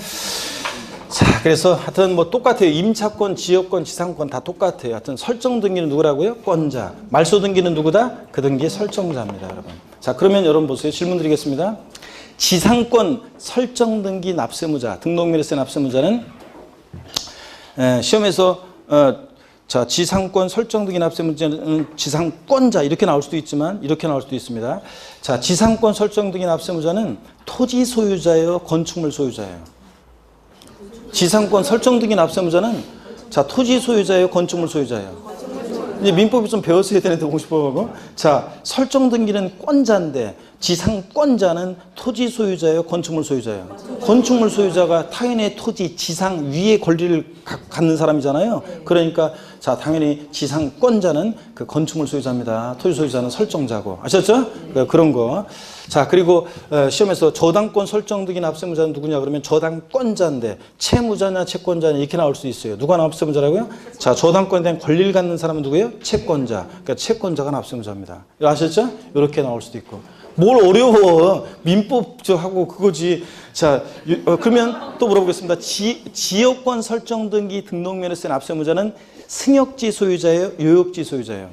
Speaker 1: 자, 그래서 하여튼 뭐 똑같아요. 임차권, 지역권, 지상권 다 똑같아요. 하여튼 설정 등기는 누구라고요? 권자. 말소 등기는 누구다? 그 등기의 설정자입니다, 여러분. 자, 그러면 여러분 보세요. 질문 드리겠습니다. 지상권 설정 등기 납세무자, 등록면허세 납세무자는 시험에서 자, 지상권 설정 등기 납세무자는 지상권자 이렇게 나올 수도 있지만 이렇게 나올 수도 있습니다. 자, 지상권 설정 등기 납세무자는 토지 소유자예요, 건축물 소유자예요. 지상권 설정 등기 납세무자는 자, 토지 소유자예요, 건축물 소유자예요. 이제 민법이 좀 배웠어야 되는데 공시법하고. 자, 설정 등기는 권자인데 지상권자는 토지 소유자예요, 건축물 소유자예요. 건축물 소유자가 타인의 토지 지상 위에 권리를 갖는 사람이잖아요. 그러니까 자, 당연히 지상권자는 그 건축물 소유자입니다. 토지 소유자는 설정자고. 아셨죠? 그런 거. 자, 그리고 시험에서 저당권 설정 등기 납세무자는 누구냐 그러면 저당권자인데 채무자냐 채권자냐 이렇게 나올 수 있어요. 누가 납세무자라고요? 자, 저당권에 대한 권리를 갖는 사람은 누구예요? 채권자. 그러니까 채권자가 납세무자입니다. 아셨죠? 이렇게 나올 수도 있고. 뭘 어려워. 민법 하고 그거지. 자, 그러면 또 물어보겠습니다. 지역권 설정 등기 등록면허세 납세무자는 승역지 소유자예요? 요역지 소유자예요?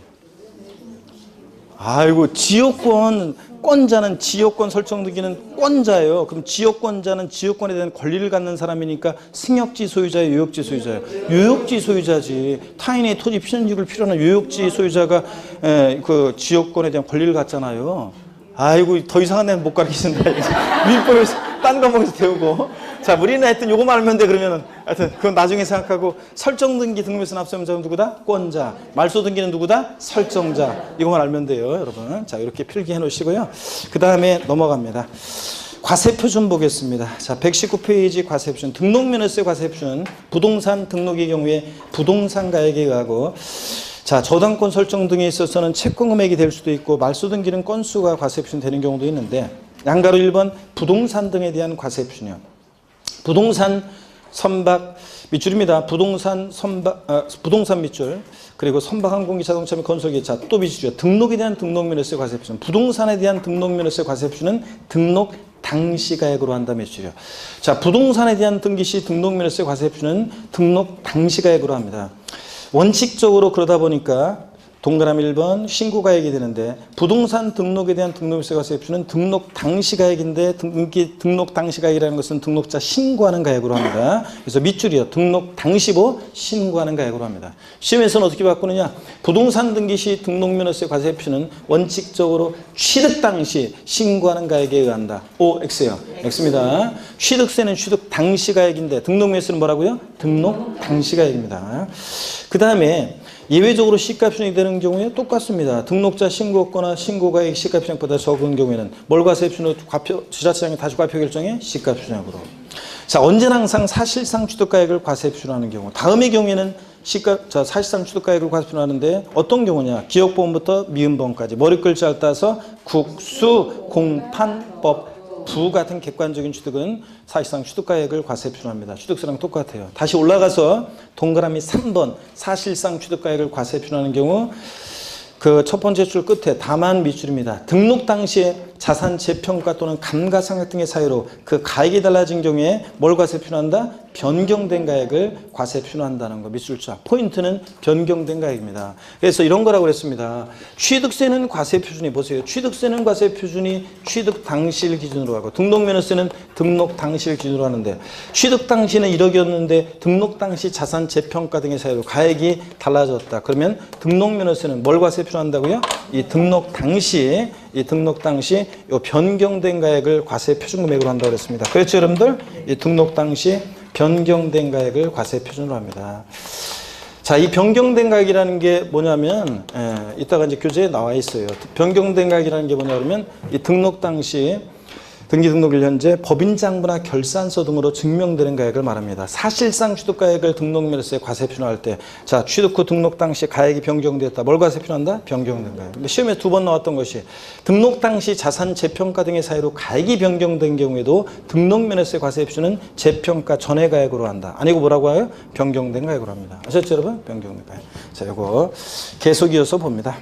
Speaker 1: 아이고, 권자는 지역권 설정 등기는 권자예요. 그럼 지역권자는 지역권에 대한 권리를 갖는 사람이니까 승역지 소유자예요, 요역지 소유자예요? 요역지 소유자지. 타인의 토지 피전지를 필요한 요역지 소유자가 그 지역권에 대한 권리를 갖잖아요. 아이고, 더 이상한 데는 못 가르치신다. 민법에서 딴 과목에서 배우고. 자, 우리는 하여튼 요거만 알면 돼. 그러면은 하여튼 그건 나중에 생각하고. 설정 등기 등록면허세 납세무자는 누구다? 권자. 말소 등기는 누구다? 설정자. 이거만 알면 돼요, 여러분. 자, 이렇게 필기해 놓으시고요. 그 다음에 넘어갑니다. 과세표준 보겠습니다. 자, 119페이지 과세표준. 등록면허세 과세표준. 부동산 등록의 경우에 부동산 가액에 의하고 자, 저당권 설정 등에 있어서는 채권 금액이 될 수도 있고 말소 등기는 건수가 과세표준 되는 경우도 있는데 양가로 1번 부동산 등에 대한 과세표준이요. 부동산 선박 밑줄입니다. 부동산 밑줄 그리고 선박 항공기 자동차 및 건설기차 또 밑줄이요. 등록에 대한 등록면허세 과세표준. 부동산에 대한 등록면허세 과세표준은 등록 당시 가액으로 한다 밑줄이요. 자, 부동산에 대한 등기 시 등록면허세 과세표준은 등록 당시 가액으로 합니다. 원칙적으로 그러다 보니까 동그라미 1번 신고가액이 되는데 부동산 등록에 대한 등록일세 과세표는 등록 당시 가액인데 등록 당시 가액이라는 것은 등록자 신고하는 가액으로 합니다. 그래서 밑줄이요. 등록 당시보 신고하는 가액으로 합니다. 시험에서는 어떻게 바꾸느냐. 부동산 등기 시 등록면허세 과세표는 원칙적으로 취득 당시 신고하는 가액에 의한다. O, X요. X입니다. 취득세는 취득 당시 가액인데 등록면허세는 뭐라고요? 등록 당시 가액입니다. 그 다음에 예외적으로 시가표준이 되는 경우에 똑같습니다. 등록자 신고거나 신고가액 시가표준액보다 적은 경우에는 뭘 과세표준으로 지자체장이 다시 과표 결정해? 시가표준액으로. 자, 언제나 항상 사실상 취득가액을 과세표준으로 하는 경우. 다음의 경우에는 사실상 취득가액을 과세표준으로 하는데 어떤 경우냐? 기억보험부터 미음보험까지 머리글자를 따서 국수, 공판법, 부 같은 객관적인 취득은 사실상 취득가액을 과세표준으로 합니다. 취득세랑 똑같아요. 다시 올라가서 동그라미 3번 사실상 취득가액을 과세표준으로 하는 경우 그 첫 번째 줄 끝에 다만 밑줄입니다. 등록 당시에 자산 재평가 또는 감가상각 등의 사유로 그 가액이 달라진 경우에 뭘 과세표준으로 한다? 변경된 가액을 과세표준으로 한다는 거. 밑줄자. 포인트는 변경된 가액입니다. 그래서 이런 거라고 그랬습니다. 취득세는 과세표준이 보세요. 취득세는 과세표준이 취득 당시를 기준으로 하고 등록면허세는 등록 당시를 기준으로 하는데 취득 당시는 1억이었는데 등록 당시 자산 재평가 등의 사유로 가액이 달라졌다. 그러면 등록면허세는 뭘 과세표준으로 한다고요? 이 등록 당시 이 변경된 가액을 과세표준금액으로 한다고 그랬습니다. 그렇죠, 여러분들? 이 등록 당시 변경된 가액을 과세표준으로 합니다. 자, 이 변경된 가액이라는 게 뭐냐면, 이따가 이제 교재에 나와 있어요. 변경된 가액이라는 게 뭐냐 그러면 이 등록 당시 등기 등록일 현재 법인장부나 결산서 등으로 증명되는 가액을 말합니다. 사실상 취득가액을 등록면허세 과세표준으로 할 때, 자, 취득 후 등록 당시 가액이 변경되었다. 뭘 과세표준한다? 변경된 가액. 근데 시험에 2번 나왔던 것이 등록 당시 자산 재평가 등의 사유로 가액이 변경된 경우에도 등록면허세 과세표준은 재평가 전의 가액으로 한다. 아니고 뭐라고 해요? 변경된 가액으로 합니다. 아셨죠, 여러분? 변경된 가액. 자, 이거 계속 이어서 봅니다.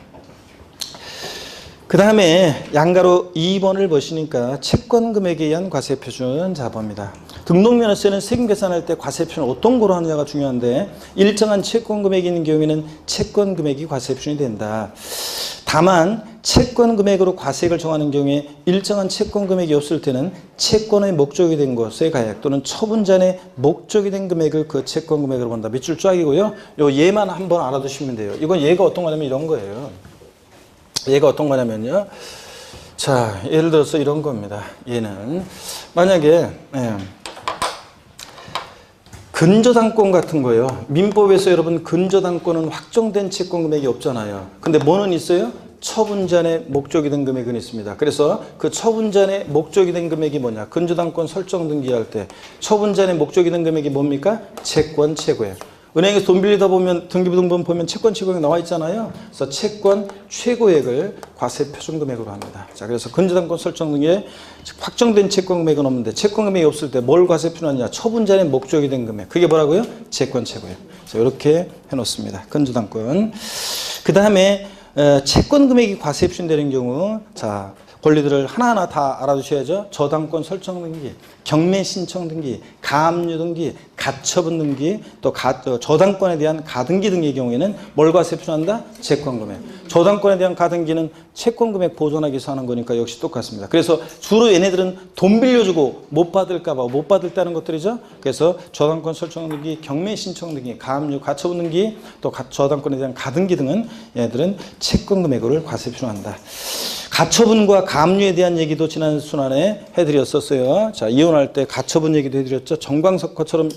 Speaker 1: 그 다음에 양가로 2번을 보시니까 채권 금액에 의한 과세표준 잡아봅니다. 등록면허세는 세금 계산할 때 과세표준 어떤 거로 하느냐가 중요한데 일정한 채권 금액이 있는 경우에는 채권 금액이 과세표준이 된다. 다만 채권 금액으로 과세액을 정하는 경우에 일정한 채권 금액이 없을 때는 채권의 목적이 된 것의 가액 또는 처분자의 목적이 된 금액을 그 채권 금액으로 본다. 밑줄 쫙이고요. 요 얘만 한번 알아두시면 돼요. 이건 얘가 어떤 거냐면 이런 거예요. 얘가 어떤 거냐면요. 자, 예를 들어서 이런 겁니다. 얘는 만약에 근저당권 같은 거예요. 민법에서 여러분 근저당권은 확정된 채권 금액이 없잖아요. 근데 뭐는 있어요? 처분자의 목적이 된 금액은 있습니다. 그래서 그 처분자의 목적이 된 금액이 뭐냐? 근저당권 설정 등기할 때 처분자의 목적이 된 금액이 뭡니까? 채권 최고액. 은행에서 돈 빌리다 보면 등기부등본 보면 채권 최고액 나와 있잖아요. 그래서 채권 최고액을 과세표준 금액으로 합니다. 자, 그래서 근저당권 설정 등기에 확정된 채권 금액은 없는데 채권 금액이 없을 때 뭘 과세표준하냐? 처분자의 목적이 된 금액. 그게 뭐라고요? 채권 최고액. 자, 이렇게 해놓습니다. 근저당권. 그 다음에 채권 금액이 과세표준 되는 경우, 자, 권리들을 하나하나 다 알아두셔야죠. 저당권 설정 등기, 경매 신청 등기, 가압류 등기, 가처분 등기, 또 저당권에 대한 가등기 등의 경우에는 뭘 과세표준한다? 채권 금액. 저당권에 대한 가등기는 채권 금액 보존하기 위해서 하는 거니까 역시 똑같습니다. 그래서 주로 얘네들은 돈 빌려주고 못 받을까 봐 못 받을 때 하는 것들이죠. 그래서 저당권 설정 등기, 경매 신청 등기, 가압류, 가처분 등기, 또 저당권에 대한 가등기 등은 얘네들은 채권 금액으로 과세표준한다. 가처분과 가압류에 대한 얘기도 지난 순환에 해드렸었어요. 자, 이혼할 때 가처분 얘기도 해드렸죠. 정광석 것처럼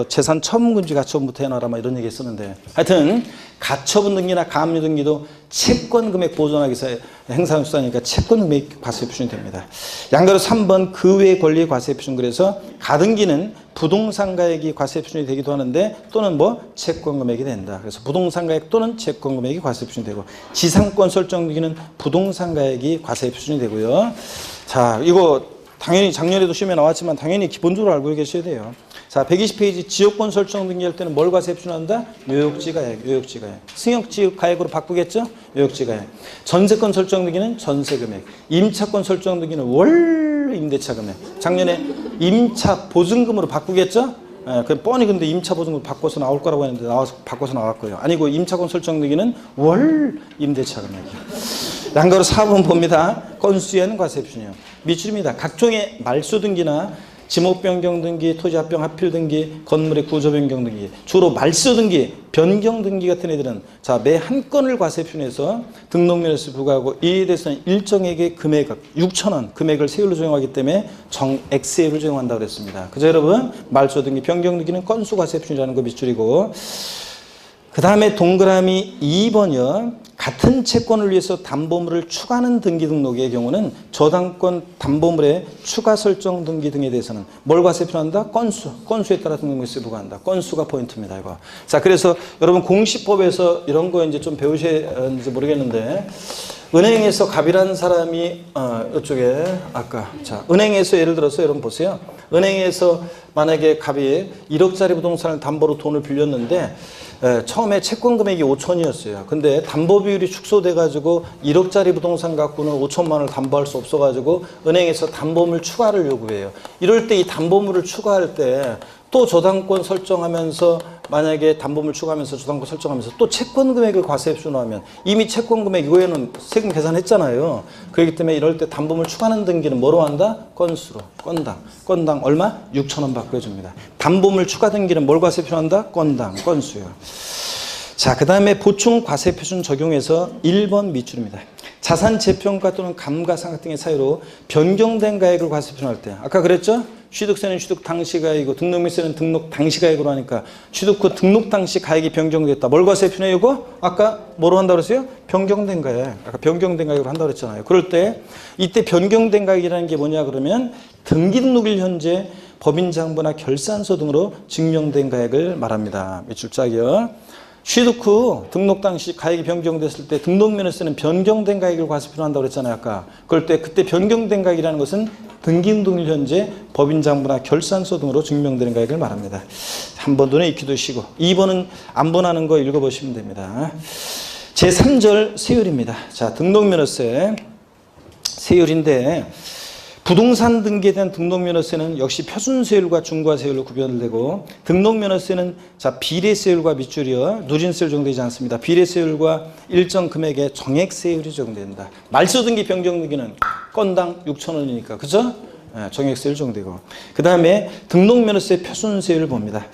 Speaker 1: 재산 처분금지 가처분부터 해놔라 막 이런 얘기 했었는데 하여튼 가처분 등기나 가압류 등기도 채권 금액 보존하기 위해서 행사하는 수단이니까 채권 금액 과세표준이 됩니다. 양가로 3번 그 외의 권리 과세표준. 그래서 가등기는 부동산 가액이 과세표준이 되기도 하는데 또는 뭐 채권 금액이 된다. 그래서 부동산 가액 또는 채권 금액이 과세표준이 되고 지상권 설정 등기는 부동산 가액이 과세표준이 되고요. 자, 이거 당연히 작년에도 시험에 나왔지만 당연히 기본적으로 알고 계셔야 돼요. 자, 120페이지 지역권 설정 등기할 때는 뭘 과세표준한다? 요역지 가액, 요역지 가액. 승역지 가액으로 바꾸겠죠? 요역지 가액. 전세권 설정 등기는 전세 금액. 임차권 설정 등기는 월 임대차 금액. 작년에 임차 보증금으로 바꾸겠죠? 그 뻔히 근데 임차 보증금 바꿔서 나올 거라고 했는데 나와서 바꿔서 나왔고요. 아니고 임차권 설정 등기는 월 임대차 금액이요. 양가로 4번 봅니다. 건수엔 과세 표준이요. 밑줄입니다. 각종의 말소 등기나 지목 변경 등기, 토지 합병 합필 등기, 건물의 구조 변경 등기, 주로 말소 등기, 변경 등기 같은 애들은 자, 매 한 건을 과세 표준해서 등록면에서 부과하고 이에 대해서는 일정액의 금액 6,000원 금액을 세율로 적용하기 때문에 정액 세율을 적용한다고 그랬습니다. 그죠 여러분? 말소 등기, 변경 등기는 건수 과세 표준이라는 거 밑줄이고 그 다음에 동그라미 2번이요. 같은 채권을 위해서 담보물을 추가하는 등기 등록의 경우는 저당권 담보물의 추가 설정 등기 등에 대해서는 뭘 과세 표준한다? 건수에 따라 등록명세를 부과한다. 건수가 포인트입니다. 이거. 자, 그래서 여러분 공시법에서 이런 거 이제 좀 배우셨는지 모르겠는데 은행에서 갑이라는 사람이 이쪽에 아까 자 은행에서 예를 들어서 여러분 보세요. 은행에서 만약에 갑이 1억짜리 부동산을 담보로 돈을 빌렸는데 처음에 채권 금액이 5천이었어요. 근데 담보 비율이 축소돼 가지고 1억짜리 부동산 갖고는 5천만 원을 담보할 수 없어 가지고 은행에서 담보물 추가를 요구해요. 이럴 때 이 담보물을 추가할 때 또 저당권 설정하면서 만약에 담보물 추가하면서 저당권 설정하면서 또 채권 금액을 과세 표준하면 이미 채권 금액 이거에는 세금 계산했잖아요. 그렇기 때문에 이럴 때 담보물 추가하는 등기는 뭐로 한다? 건수로. 건당 얼마? 6,000원 바꿔줍니다. 담보물 추가 등기는 뭘 과세 표준한다? 건수요. 자, 그 다음에 보충 과세 표준 적용해서 1번 밑줄입니다. 자산 재평가 또는 감가상각 등의 사유로 변경된 가액을 과세 표준할 때 아까 그랬죠? 취득세는 취득 당시 가액이고 등록명세는 등록 당시 가액으로 하니까 취득 후 등록 당시 가액이 변경됐다. 뭘 과세 표준해요 이거? 아까 뭐로 한다고 그랬어요? 변경된 가액. 아까 변경된 가액으로 한다고 그랬잖아요. 그럴 때 이때 변경된 가액이라는 게 뭐냐 그러면 등기등록일 현재 법인장부나 결산서 등으로 증명된 가액을 말합니다. 밑줄 짝이요. 취득 후 등록 당시 가액이 변경됐을 때 등록면에서는 변경된 가액을 과세 표준한다고 그랬잖아요. 아까. 그럴 때 그때 변경된 가액이라는 것은 등기등록일 현재 법인장부나 결산서 등으로 증명되는 가액을 말합니다. 한 번 눈에 익히도 쉬고 2번은 안 번하는 거 읽어보시면 됩니다. 제3절 세율입니다. 자, 등록면허세 세율인데 부동산 등기에 대한 등록면허세는 역시 표준세율과 중과세율로 구별되고 등록면허세는 자 비례세율과 밑줄이요 누진세율 적용되지 않습니다. 비례세율과 일정 금액의 정액세율이 적용된다. 말소 등기 변경 등기는 건당 6,000원이니까 그죠? 정액세율 적용되고 그 다음에 등록면허세 표준세율을 봅니다.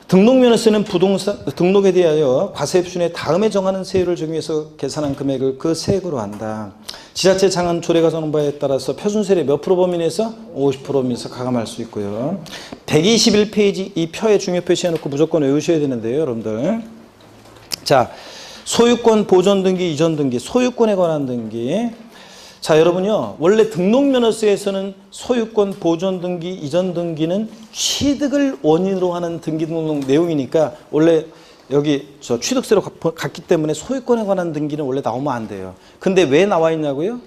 Speaker 1: 등록면허세는 부동산 등록에 대하여 과세 표준에 다음에 정하는 세율을 적용해서 계산한 금액을 그 세액으로 한다. 지자체 장은 조례가 정한 바에 따라서 표준세율의 몇 프로 범위 내에서 50% 범위 내에서 가감할 수 있고요. 121페이지 이 표에 중요 표시해놓고 무조건 외우셔야 되는데요, 여러분들. 자, 소유권 보존 등기, 이전 등기, 소유권에 관한 등기. 자, 여러분요. 원래 등록면허세에서는 소유권 보존 등기, 이전 등기는 취득을 원인으로 하는 등기 등록 내용이니까 원래 여기 저 취득세로 갔기 때문에 소유권에 관한 등기는 원래 나오면 안 돼요. 근데 왜 나와 있냐고요?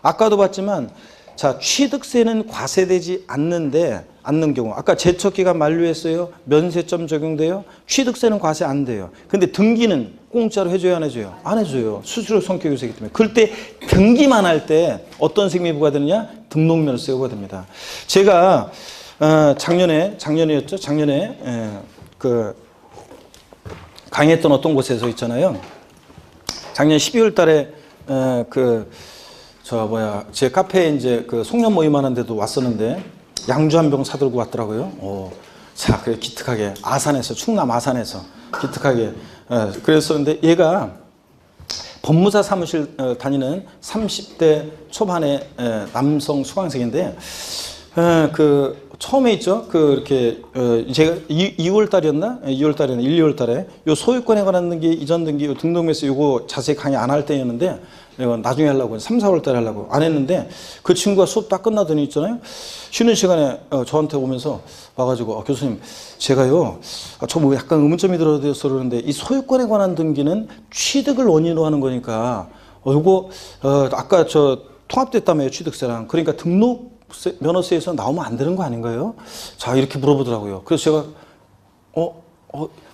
Speaker 1: 아까도 봤지만 자, 취득세는 과세되지 않는 경우 아까 제척기간 만료했어요. 면세점 적용돼요. 취득세는 과세 안 돼요. 근데 등기는 공짜로 해줘요, 안 해줘요? 안 해줘요. 수수료 성격 요소이기 때문에. 그럴 때 등기만 할 때 어떤 세금이 부과되느냐? 등록면허세가 부과됩니다. 제가 작년이었죠? 작년에 그 강의했던 어떤 곳에서 있잖아요. 작년 12월 달에 제 카페에 이제 그 송년 모임하는 데도 왔었는데 양주 한 병 사들고 왔더라고요. 자, 그래 기특하게 아산에서 충남 아산에서 기특하게 그랬었는데 얘가 법무사 사무실 다니는 30대 초반의 남성 수강생인데 처음에 있죠. 이렇게 제가 2월 달이었나? 2월 달이었나? 1, 2월 달에 요 소유권에 관한 등기, 이전 등기, 요 등록면허세 요거 자세히 강의 안 할 때였는데 내가 나중에 하려고 3, 4월 달에 하려고 안 했는데 그 친구가 수업 딱 끝나더니 있잖아요. 쉬는 시간에 저한테 오면서 와가지고 교수님 제가요 저 뭐 약간 의문점이 들어서 그러는데 이 소유권에 관한 등기는 취득을 원인으로 하는 거니까 요거 아까 저 통합됐다며요 취득세랑 그러니까 면허세에서 나오면 안 되는 거 아닌가요? 자 이렇게 물어보더라고요. 그래서 제가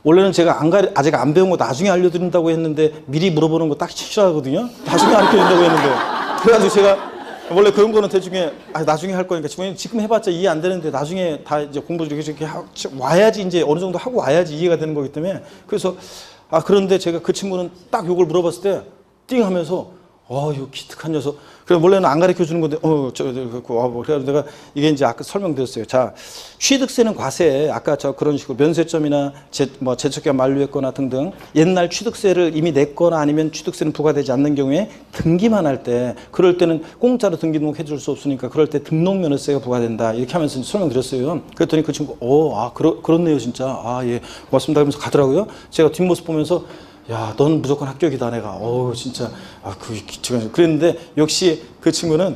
Speaker 1: 원래는 제가 아직 안 배운 거 나중에 알려드린다고 했는데 미리 물어보는 거 딱 싫어하거든요. 나중에 알려드린다고 했는데 그래가지고 제가 원래 그런 거는 대중에 나중에 할 거니까 지금 해봤자 이해 안 되는데 나중에 다 이제 공부를 이렇게 와야지 이제 어느 정도 하고 와야지 이해가 되는 거기 때문에 그래서 그런데 제가 그 친구는 딱 요걸 물어봤을 때 띵 하면서 이거 기특한 녀석. 그래서 원래는 안 가르쳐 주는 건데, 그래서 내가 이게 이제 아까 설명드렸어요. 자, 취득세는 과세. 아까 그런 식으로 면세점이나 제척기가 만료했거나 등등 옛날 취득세를 이미 냈거나 아니면 취득세는 부과되지 않는 경우에 등기만 할 때, 그럴 때는 공짜로 등기 등록해 줄 수 없으니까 그럴 때 등록면허세가 부과된다. 이렇게 하면서 설명드렸어요. 그랬더니 그 친구, 그렇네요, 진짜. 예, 고맙습니다. 하면서 가더라고요. 제가 뒷모습 보면서 야, 넌 무조건 합격이다, 내가. 진짜. 그랬는데, 역시 그 친구는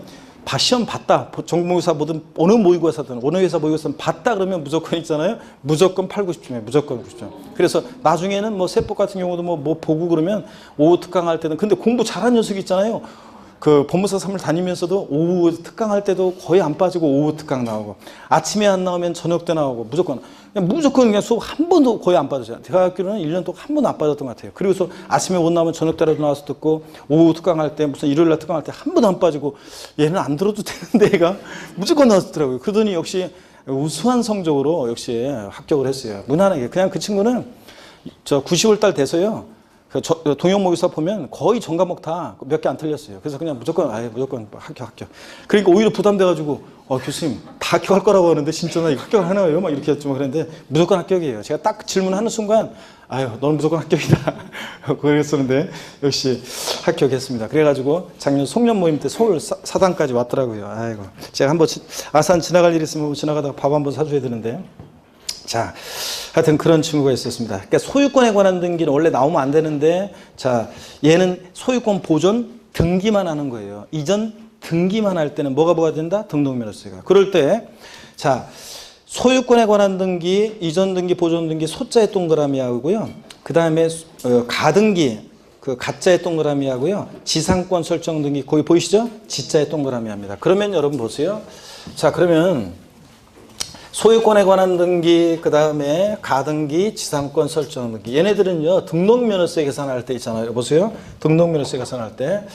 Speaker 1: 시험 봤다. 전공모의고사 뭐든, 어느 모의고사든, 어느 회사 모의고사든 봤다 그러면 무조건 있잖아요. 무조건 8, 90점이에요. 무조건 90점. 그래서 나중에는 세법 같은 경우도 뭐 보고 그러면 오후 특강 할 때는, 근데 공부 잘하는 녀석이 있잖아요. 그 법무사 3을 다니면서도 오후 특강 할 때도 거의 안 빠지고 오후 특강 나오고 아침에 안 나오면 저녁 때 나오고 무조건 그냥 수업 한 번도 거의 안 빠졌어요. 대학교는 1년 동안 한 번도 안 빠졌던 것 같아요. 그리고서 아침에 못 나오면 저녁 때라도 나와서 듣고 오후 특강 할 때 무슨 일요일 날 특강 할 때 한 번도 안 빠지고 얘는 안 들어도 되는데 얘가 무조건 나왔더라고요. 그러더니 역시 우수한 성적으로 역시 합격을 했어요. 무난하게. 그냥 그 친구는 90월 달 돼서요. 동영모의고사 보면 거의 전 과목 다 몇 개 안 틀렸어요. 그래서 그냥 무조건 합격. 그러니까 오히려 부담돼가지고 교수님 다 합격할 거라고 하는데 진짜 나 이거 합격을 하나요? 막 이렇게 했지만 그랬는데 무조건 합격이에요. 제가 딱 질문하는 순간 너는 무조건 합격이다. 그랬었는데 역시 합격했습니다. 그래가지고 작년 송년 모임 때 서울 사당까지 왔더라고요. 제가 한번 아산 지나갈 일 있으면 지나가다가 밥 한번 사줘야 되는데. 자, 하여튼 그런 친구가 있었습니다. 그러니까 소유권에 관한 등기는 원래 나오면 안 되는데, 자, 얘는 소유권 보존 등기만 하는 거예요. 이전 등기만 할 때는 뭐가 된다? 등록면허세가. 그럴 때, 자, 소유권에 관한 등기, 이전 등기, 보존 등기, 소자의 동그라미 하고요. 그 다음에 가등기, 그 가짜의 동그라미 하고요. 지상권 설정 등기, 거기 보이시죠? 지자의 동그라미 합니다. 그러면 여러분 보세요. 자, 그러면 소유권에 관한 등기, 그 다음에 가등기, 지상권 설정 등기. 얘네들은요, 등록면허세 계산할 때 있잖아요. 보세요. 등록면허세 계산할 때.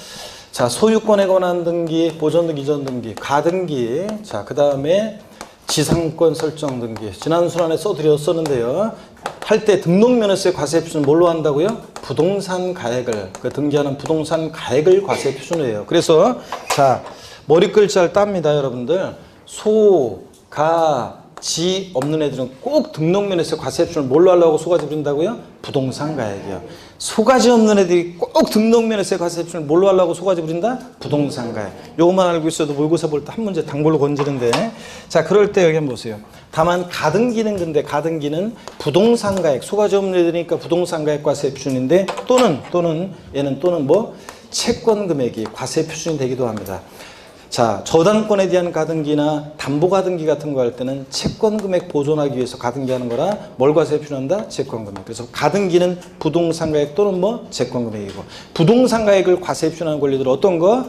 Speaker 1: 자, 소유권에 관한 등기, 보존 등기, 이전 등기, 가등기. 자, 그 다음에 지상권 설정 등기. 지난 순환에 써드렸었는데요. 할 때 등록면허세 과세 표시는 뭘로 한다고요? 부동산 가액을, 등기하는 부동산 가액을 과세 표시를 해요. 그래서, 자, 머리 글자를 땁니다, 여러분들. 지 없는 애들은 꼭 등록면허세 과세 표시를 뭘로 하려고 소가지 부린다고요? 부동산 가액이요. 소가지 없는 애들이 꼭 등록면허세 과세 표시를 뭘로 하려고 소가지 부린다? 부동산 가액. 요것만 알고 있어도 모의고사 볼 때 한 문제 당볼로 건지는데, 자, 그럴 때 여기 한번 보세요. 다만 가등기는 근데 가등기는 부동산 가액, 소가지 없는 애들이니까 부동산 가액 과세 표준인데 또는 얘는 채권 금액이 과세 표준이 되기도 합니다. 자, 저당권에 대한 가등기나 담보가등기 같은 거 할 때는 채권금액 보존하기 위해서 가등기하는 거라 뭘 과세 표준한다? 채권금액. 그래서 가등기는 부동산가액 또는 채권금액이고, 부동산가액을 과세 표준하는 권리들은 어떤 거?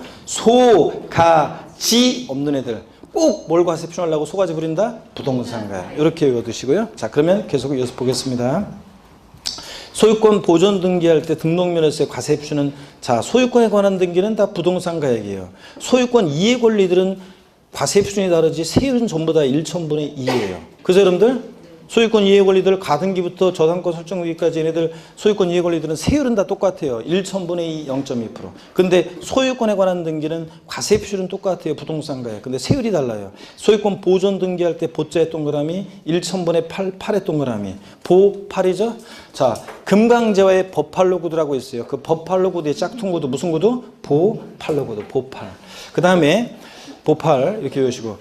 Speaker 1: 지 없는 애들 꼭 뭘 과세 표준하려고 소가지 부린다? 부동산가액. 이렇게 외워두시고요. 자, 그러면 계속 이어서 보겠습니다. 소유권 보존 등기할 때 등록면허세 과세 표준은, 자, 소유권에 관한 등기는 다 부동산 가액이에요. 소유권 이해 권리들은 과세 표준이 다르지 세율은 전부 다 1,000분의 2예요. 그래서 여러분들 소유권 이해 권리들 가등기부터 저당권 설정 등기까지 얘네들 소유권 이해 권리들은 세율은 다 똑같아요. 1,000분의 2, 0.2%. 근데 소유권에 관한 등기는 과세 표준은 똑같아요. 부동산 가액. 근데 세율이 달라요. 소유권 보존 등기할 때 보자의 동그라미 1,000분의 8의 동그라미. 보8이죠? 자, 금강제와의 버팔로 구두라고 있어요. 그 버팔로 구두의 짝퉁 구두 무슨 구두? 보팔로 구두. 보8. 그 다음에 보8 이렇게 외우시고,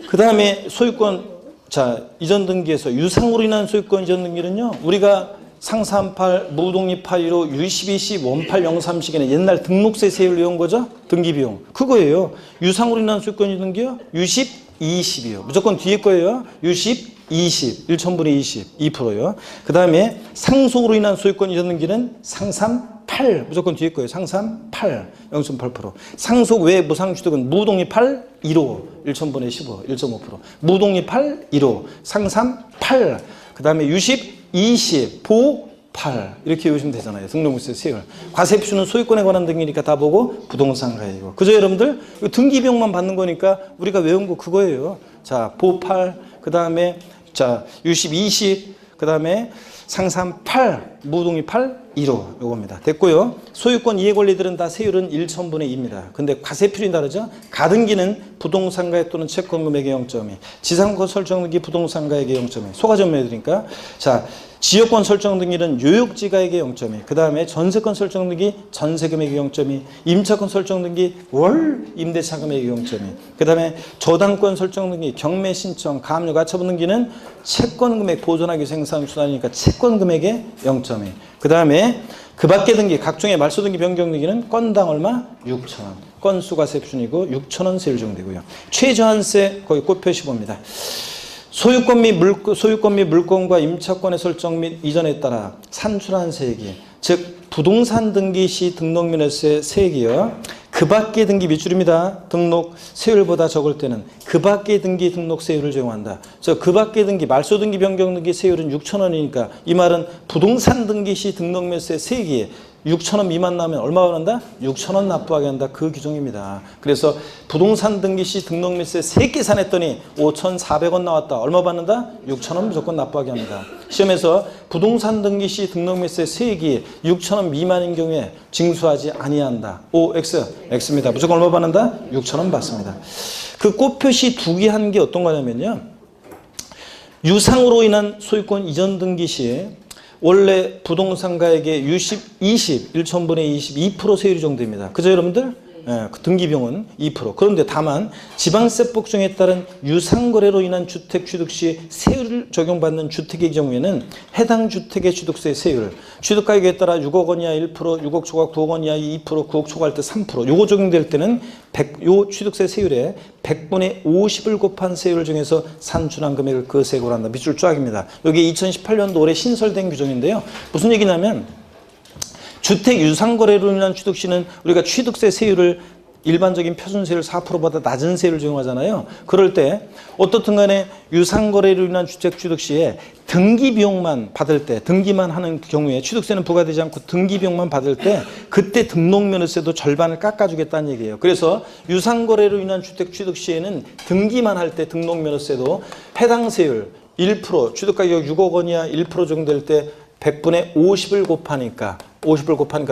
Speaker 1: 그 다음에 소유권, 자, 이전 등기에서 유상으로 인한 소유권 이전 등기는요, 우리가 상삼팔, 무독립 8.15, U12C, 원팔03시기는 옛날 등록세 세율 외운 거죠? 등기비용. 그거예요. 유상으로 인한 소유권 이전 등기요? U10, 20이요. 무조건 뒤에 거예요. U10, 20, 1,000분의 20, 2%요. 그 다음에 상속으로 인한 소유권 이전 등기는 상삼 8, 무조건 뒤에 거예요. 상삼 8, 0.8%. 상속 외 무상취득은 무독립 8, 15, 1,000분의 15, 1.5%. 무독립 8, 15, 상삼 8, 그 다음에 U10, 20, 보 8 이렇게 외우시면 되잖아요. 등록물세 세율. 과세표준은 소유권에 관한 등기니까 다 보고 부동산 가액이고. 그죠 여러분들? 등기 비용만 받는 거니까 우리가 외운 거 그거예요. 자, 보 8, 그 다음에 자 유십 20, 그 다음에 상산 8, 무동의 8, 1호 요겁니다. 됐고요. 소유권 이해 권리들은 다 세율은 1,000분의 2입니다. 근데 과세표준이 다르죠? 가등기는 부동산 가액 또는 채권 금액의 0.2, 지상권 설정 등기 부동산 가액의 0.2, 소가전 매매드니까. 자, 지역권 설정 등기는 요역지 가액의 0.2, 그 다음에 전세권 설정 등기 전세 금액의 0.2, 임차권 설정 등기 월 임대차 금액의 0.2, 그 다음에 저당권 설정 등기 경매 신청 가압류 가처분 등기는 채권 금액 보존하기 생산 수단이니까 채권 금액의 0.2, 그 다음에 그 밖의 등기 각종의 말소 등기 변경 등기는 건당 얼마? 6,000원. 건수과세 표준이고 6,000원 세율 적용되고요. 최저한세 거기 꼭 표시봅니다. 소유권 및 물권과 임차권의 설정 및 이전에 따라 산출한 세액이, 즉 부동산 등기 시 등록면허세 세액이요. 그 밖의 등기 밑줄입니다. 등록 세율보다 적을 때는 그 밖의 등기 등록 세율을 적용한다. 그 밖의 등기 말소 등기 변경 등기 세율은 6,000원이니까 이 말은 부동산 등기 시 등록면허세 세액이 6,000원 미만 나면 얼마 받는다? 6,000원 납부하게 한다. 그 규정입니다. 그래서 부동산 등기 시 등록면세 3개 산했더니 5,400원 나왔다. 얼마 받는다? 6,000원 무조건 납부하게 합니다. 시험에서 부동산 등기 시 등록면세 세액이 6,000원 미만인 경우에 징수하지 아니한다. O, X, X입니다. 무조건 얼마 받는다? 6,000원 받습니다. 그 꽃표시 두 개 한 게 어떤 거냐면요. 유상으로 인한 소유권 이전 등기 시 원래 부동산 가액의 1,000분의 20, 2% 세율이 정도입니다. 그죠 여러분들? 예, 그 등기비용은 2%. 그런데 다만 지방세법 규정에 따른 유상거래로 인한 주택 취득 시 세율을 적용받는 주택의 경우에는 해당 주택의 취득세 세율, 취득가액에 따라 6억 원 이하 1%, 6억 초과 9억 원 이하 2%, 9억 초과할 때 3%, 요거 적용될 때는 요 취득세 세율에 100분의 50을 곱한 세율을 정해서 산출한 금액을 그 세액으로 한다. 밑줄 쫙입니다. 여기 2018년도 올해 신설된 규정인데요. 무슨 얘기냐면 주택 유상거래로 인한 취득 시는 우리가 취득세 세율을 일반적인 표준세율 4%보다 낮은 세율을 적용하잖아요. 그럴 때 어떻든 간에 유상거래로 인한 주택 취득 시에 등기비용만 받을 때, 등기만 하는 경우에 취득세는 부과되지 않고 등기비용만 받을 때 그때 등록면허세도 절반을 깎아주겠다는 얘기예요. 그래서 유상거래로 인한 주택 취득 시에는 등기만 할 때 등록면허세도 해당 세율 1%, 취득가격 6억 원이야 1% 정도 될 때 100분의 50을 곱하니까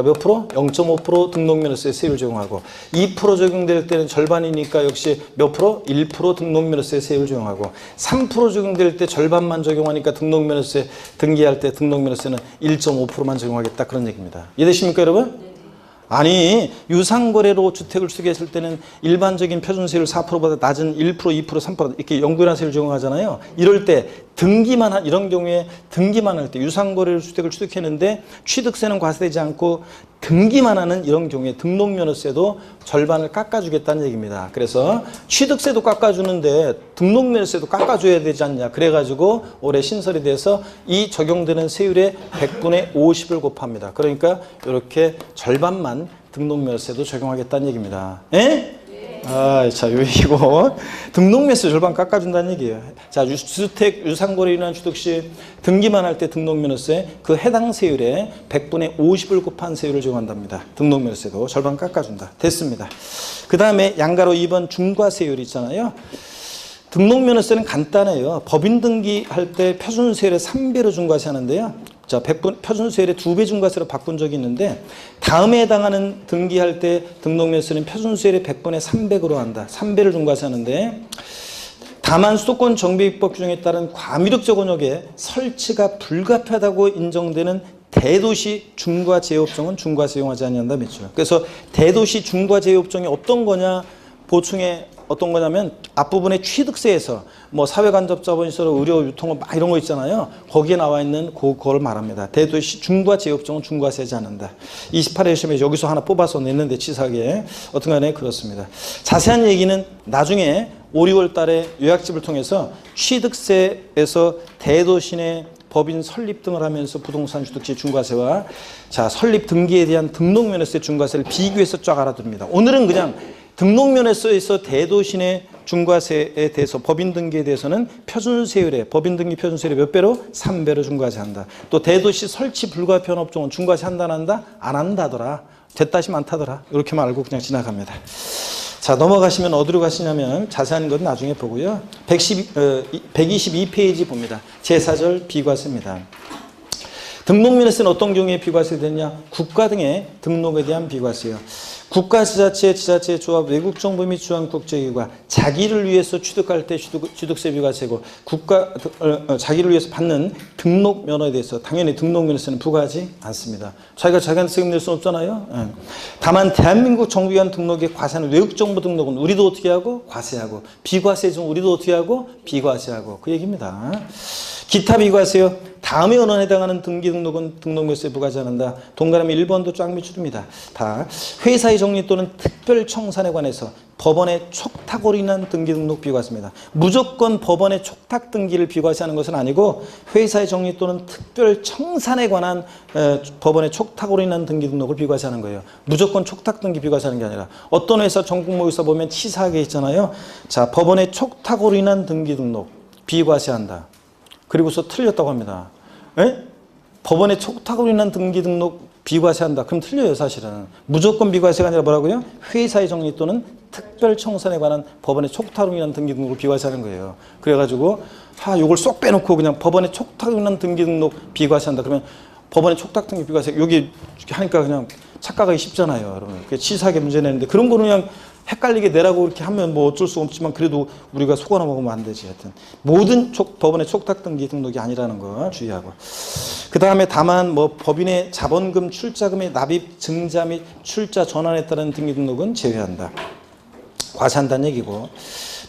Speaker 1: 몇 프로? 0.5% 등록면허세 세율 적용하고 2% 적용될 때는 절반이니까 역시 몇 프로? 1% 등록면허세 세율 적용하고 3% 적용될 때 절반만 적용하니까 등록면허세 등기할 때 등록면허세는 1.5%만 적용하겠다 그런 얘기입니다. 이해되십니까 여러분? 아니 유상거래로 주택을 취득했을 때는 일반적인 표준세율 4%보다 낮은 1%, 2%, 3% 이렇게 연구일한 세율을 적용하잖아요. 이럴 때 등기만 한 이런 경우에 등기만 할 때 유상거래로 주택을 취득했는데 취득세는 과세되지 않고 등기만 하는 이런 경우에 등록면허세도 절반을 깎아주겠다는 얘기입니다. 그래서 취득세도 깎아주는데 등록면허세도 깎아줘야 되지 않냐. 그래가지고 올해 신설이 돼서 이 적용되는 세율의 100분의 50을 곱합니다. 그러니까 이렇게 절반만 등록면허세도 적용하겠다는 얘기입니다. 에? 자, 이거 등록면허세 절반 깎아준다는 얘기예요. 자, 주택 유상거래로 인한 취득 시 등기만 할 때 등록면허세 그 해당 세율에 100분의 50을 곱한 세율을 적용한답니다. 등록면허세도 절반 깎아준다. 됐습니다. 그 다음에 양가로 2번 중과세율 있잖아요. 등록면허세는 간단해요. 법인 등기할 때 표준세율의 3배로 중과세 하는데요. 자, 표준세율의 2배 중과세로 바꾼 적이 있는데 다음에 해당하는 등기할 때 등록면허세는 표준세율의 100분의 300으로 한다. 3배를 중과세하는데 다만 수도권 정비입법 규정에 따른 과미륵 원역에 설치가 불가피하다고 인정되는 대도시 중과제휴업종은 중과세 이용하지 아니한다. 밑줄. 그래서 대도시 중과제휴업종이 어떤 거냐 보충에 어떤 거냐면 앞부분에 취득세에서 뭐 사회간접자본시설, 의료, 유통업 막 이런 거 있잖아요. 거기에 나와 있는 그걸 말합니다. 대도시 중과제휴업종은 중과세지 않는다. 28회 시험에 여기서 하나 뽑아서 냈는데 치사하게 어떤 간에 그렇습니다. 자세한 얘기는 나중에 5, 6월 달에 요약집을 통해서 취득세에서 대도시 내 법인 설립 등을 하면서 부동산 취득시 중과세와 자 설립 등기에 대한 등록면허세 중과세를 비교해서 쫙 알아둡니다. 오늘은 그냥 등록면허세에서 대도시 내 중과세에 대해서 법인 등기에 대해서는 표준세율에 법인 등기 표준세율의 몇 배로? 3배로 중과세한다. 또 대도시 설치 불가피한 업종은 중과세 한다 안 한다? 안 한다더라. 됐다시 많다더라. 이렇게만 알고 그냥 지나갑니다. 자, 넘어가시면 어디로 가시냐면 자세한 건 나중에 보고요. 122페이지 봅니다. 제4절 비과세입니다. 등록면에서는 어떤 경우에 비과세 되냐? 국가 등의 등록에 대한 비과세요. 국가, 지자체, 지자체, 조합, 외국 정부 및 주한 국제기구가 자기를 위해서 취득할 때 취득세 비과세고 국가 자기를 위해서 받는 등록 면허에 대해서 당연히 등록 면허세는 부과하지 않습니다. 자기가 자기한테 책임낼 수는 없잖아요. 예. 다만 대한민국 정부기관 등록에 과세하는 외국 정부 등록은 우리도 어떻게 하고 과세하고 비과세 중 우리도 어떻게 하고 비과세하고 그 얘기입니다. 기타 비과세요. 다음에 언어에 해당하는 등기 등록은 등록면세 부과하지 않는다. 동그라미 1번도 쫙 밑줄입니다. 다 회사의 정리 또는 특별 청산에 관해서 법원의 촉탁으로 인한 등기 등록 비과세입니다. 무조건 법원의 촉탁 등기를 비과세하는 것은 아니고 회사의 정리 또는 특별 청산에 관한 법원의 촉탁으로 인한 등기 등록을 비과세하는 거예요. 무조건 촉탁 등기 비과세하는 게 아니라 어떤 회사 전국모의사 보면 치사하게 있잖아요. 자, 법원의 촉탁으로 인한 등기 등록 비과세한다. 그리고서 틀렸다고 합니다. 에? 법원의 촉탁으로 인한 등기 등록 비과세한다. 그럼 틀려요, 사실은. 무조건 비과세가 아니라 뭐라고요? 회사의 정리 또는 특별 청산에 관한 법원의 촉탁으로 인한 등기 등록을 비과세하는 거예요. 그래가지고 요걸 쏙 빼놓고 그냥 법원의 촉탁으로 인한 등기 등록 비과세한다. 그러면 법원의 촉탁 등기 비과세 여기 하니까 그냥 착각하기 쉽잖아요, 여러분. 그게 치사하게 문제 내는데 그런 거는 그냥 헷갈리게 내라고 이렇게 하면 뭐 어쩔 수 없지만 그래도 우리가 속아 넘어가면 안 되지. 하여튼 모든 법원의 촉탁 등기 등록이 아니라는 거 주의하고. 그 다음에 다만 뭐 법인의 자본금 출자금의 납입 증자 및 출자 전환에 따른 등기 등록은 제외한다. 과세한다는 얘기고.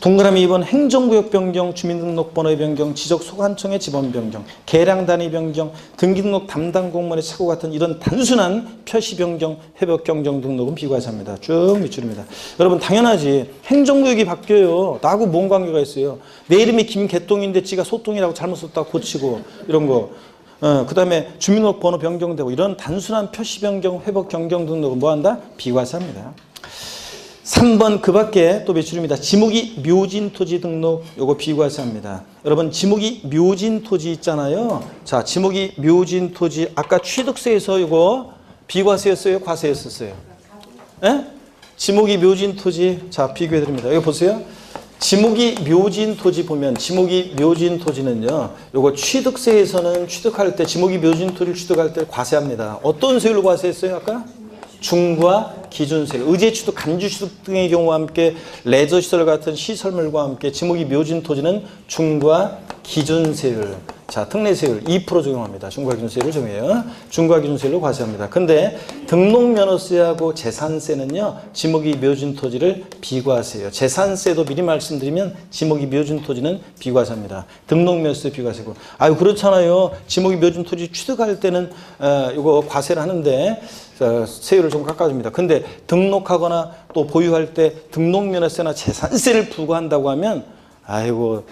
Speaker 1: 동그라미 2번 행정구역 변경, 주민등록번호의 변경, 지적소관청의 지번 변경, 계량 단위 변경, 등기등록 담당 공무원의 착오 같은 이런 단순한 표시 변경, 회복 경정 등록은 비과세합니다. 쭉 밑줄입니다. 여러분 당연하지. 행정구역이 바뀌어요. 나하고 뭔 관계가 있어요. 내 이름이 김개똥인데 지가 소똥이라고 잘못 썼다고 고치고 이런 거. 그 다음에 주민등록번호 변경되고 이런 단순한 표시 변경, 회복 경정 등록은 뭐한다? 비과세합니다. 3번 그 밖에 또 몇줄입니다. 지목이 묘진 토지 등록 요거 비과세합니다. 여러분 지목이 묘진 토지 있잖아요. 자, 지목이 묘진 토지 아까 취득세에서 요거 비과세였어요? 과세였었어요? 예? 지목이 묘진 토지 자 비교해 드립니다. 여기 보세요. 지목이 묘진 토지 보면 지목이 묘진 토지는요. 요거 취득세에서는 취득할 때 지목이 묘진 토지를 취득할 때 과세합니다. 어떤 세율로 과세했어요? 아까? 중과 기준세율, 의제취득, 간주취득 등의 경우와 함께 레저시설 같은 시설물과 함께 지목이 묘진 토지는 중과 기준세율, 자 특례세율 2% 적용합니다. 중과 기준세율을 정해요. 중과 기준세율로 과세합니다. 근데 등록면허세하고 재산세는요. 지목이 묘진 토지를 비과세해요. 재산세도 미리 말씀드리면 지목이 묘진 토지는 비과세합니다. 등록면허세 비과세고. 아유 그렇잖아요. 지목이 묘진 토지 취득할 때는 이거 과세를 하는데 세율을 좀 깎아줍니다. 근데 등록하거나 또 보유할 때 등록면허세나 재산세를 부과한다고 하면 아이고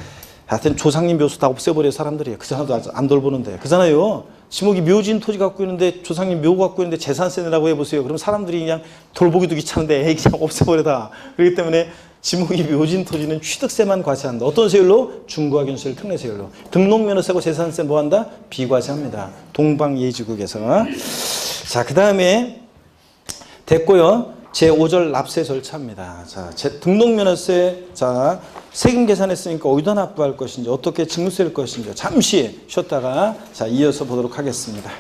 Speaker 1: 하여튼 조상님 묘수 다 없애버려 사람들이. 그잖아도 안 돌보는데. 그잖아요. 지목이 묘진 토지 갖고 있는데 조상님 묘 갖고 있는데 재산세 내라고 해보세요. 그럼 사람들이 그냥 돌보기도 귀찮은데 에이 그냥 없애버려다. 그렇기 때문에 지목이 묘진 토지는 취득세만 과세한다. 어떤 세율로? 중과 기준세율 특례세율로. 등록면허세고 재산세 뭐한다? 비과세합니다. 동방예지국에서. 자, 그 다음에 됐고요. 제5절 납세 절차입니다. 자, 등록면허세, 자, 세금 계산했으니까 어디다 납부할 것인지, 어떻게 증세할 것인지 잠시 쉬었다가 자, 이어서 보도록 하겠습니다.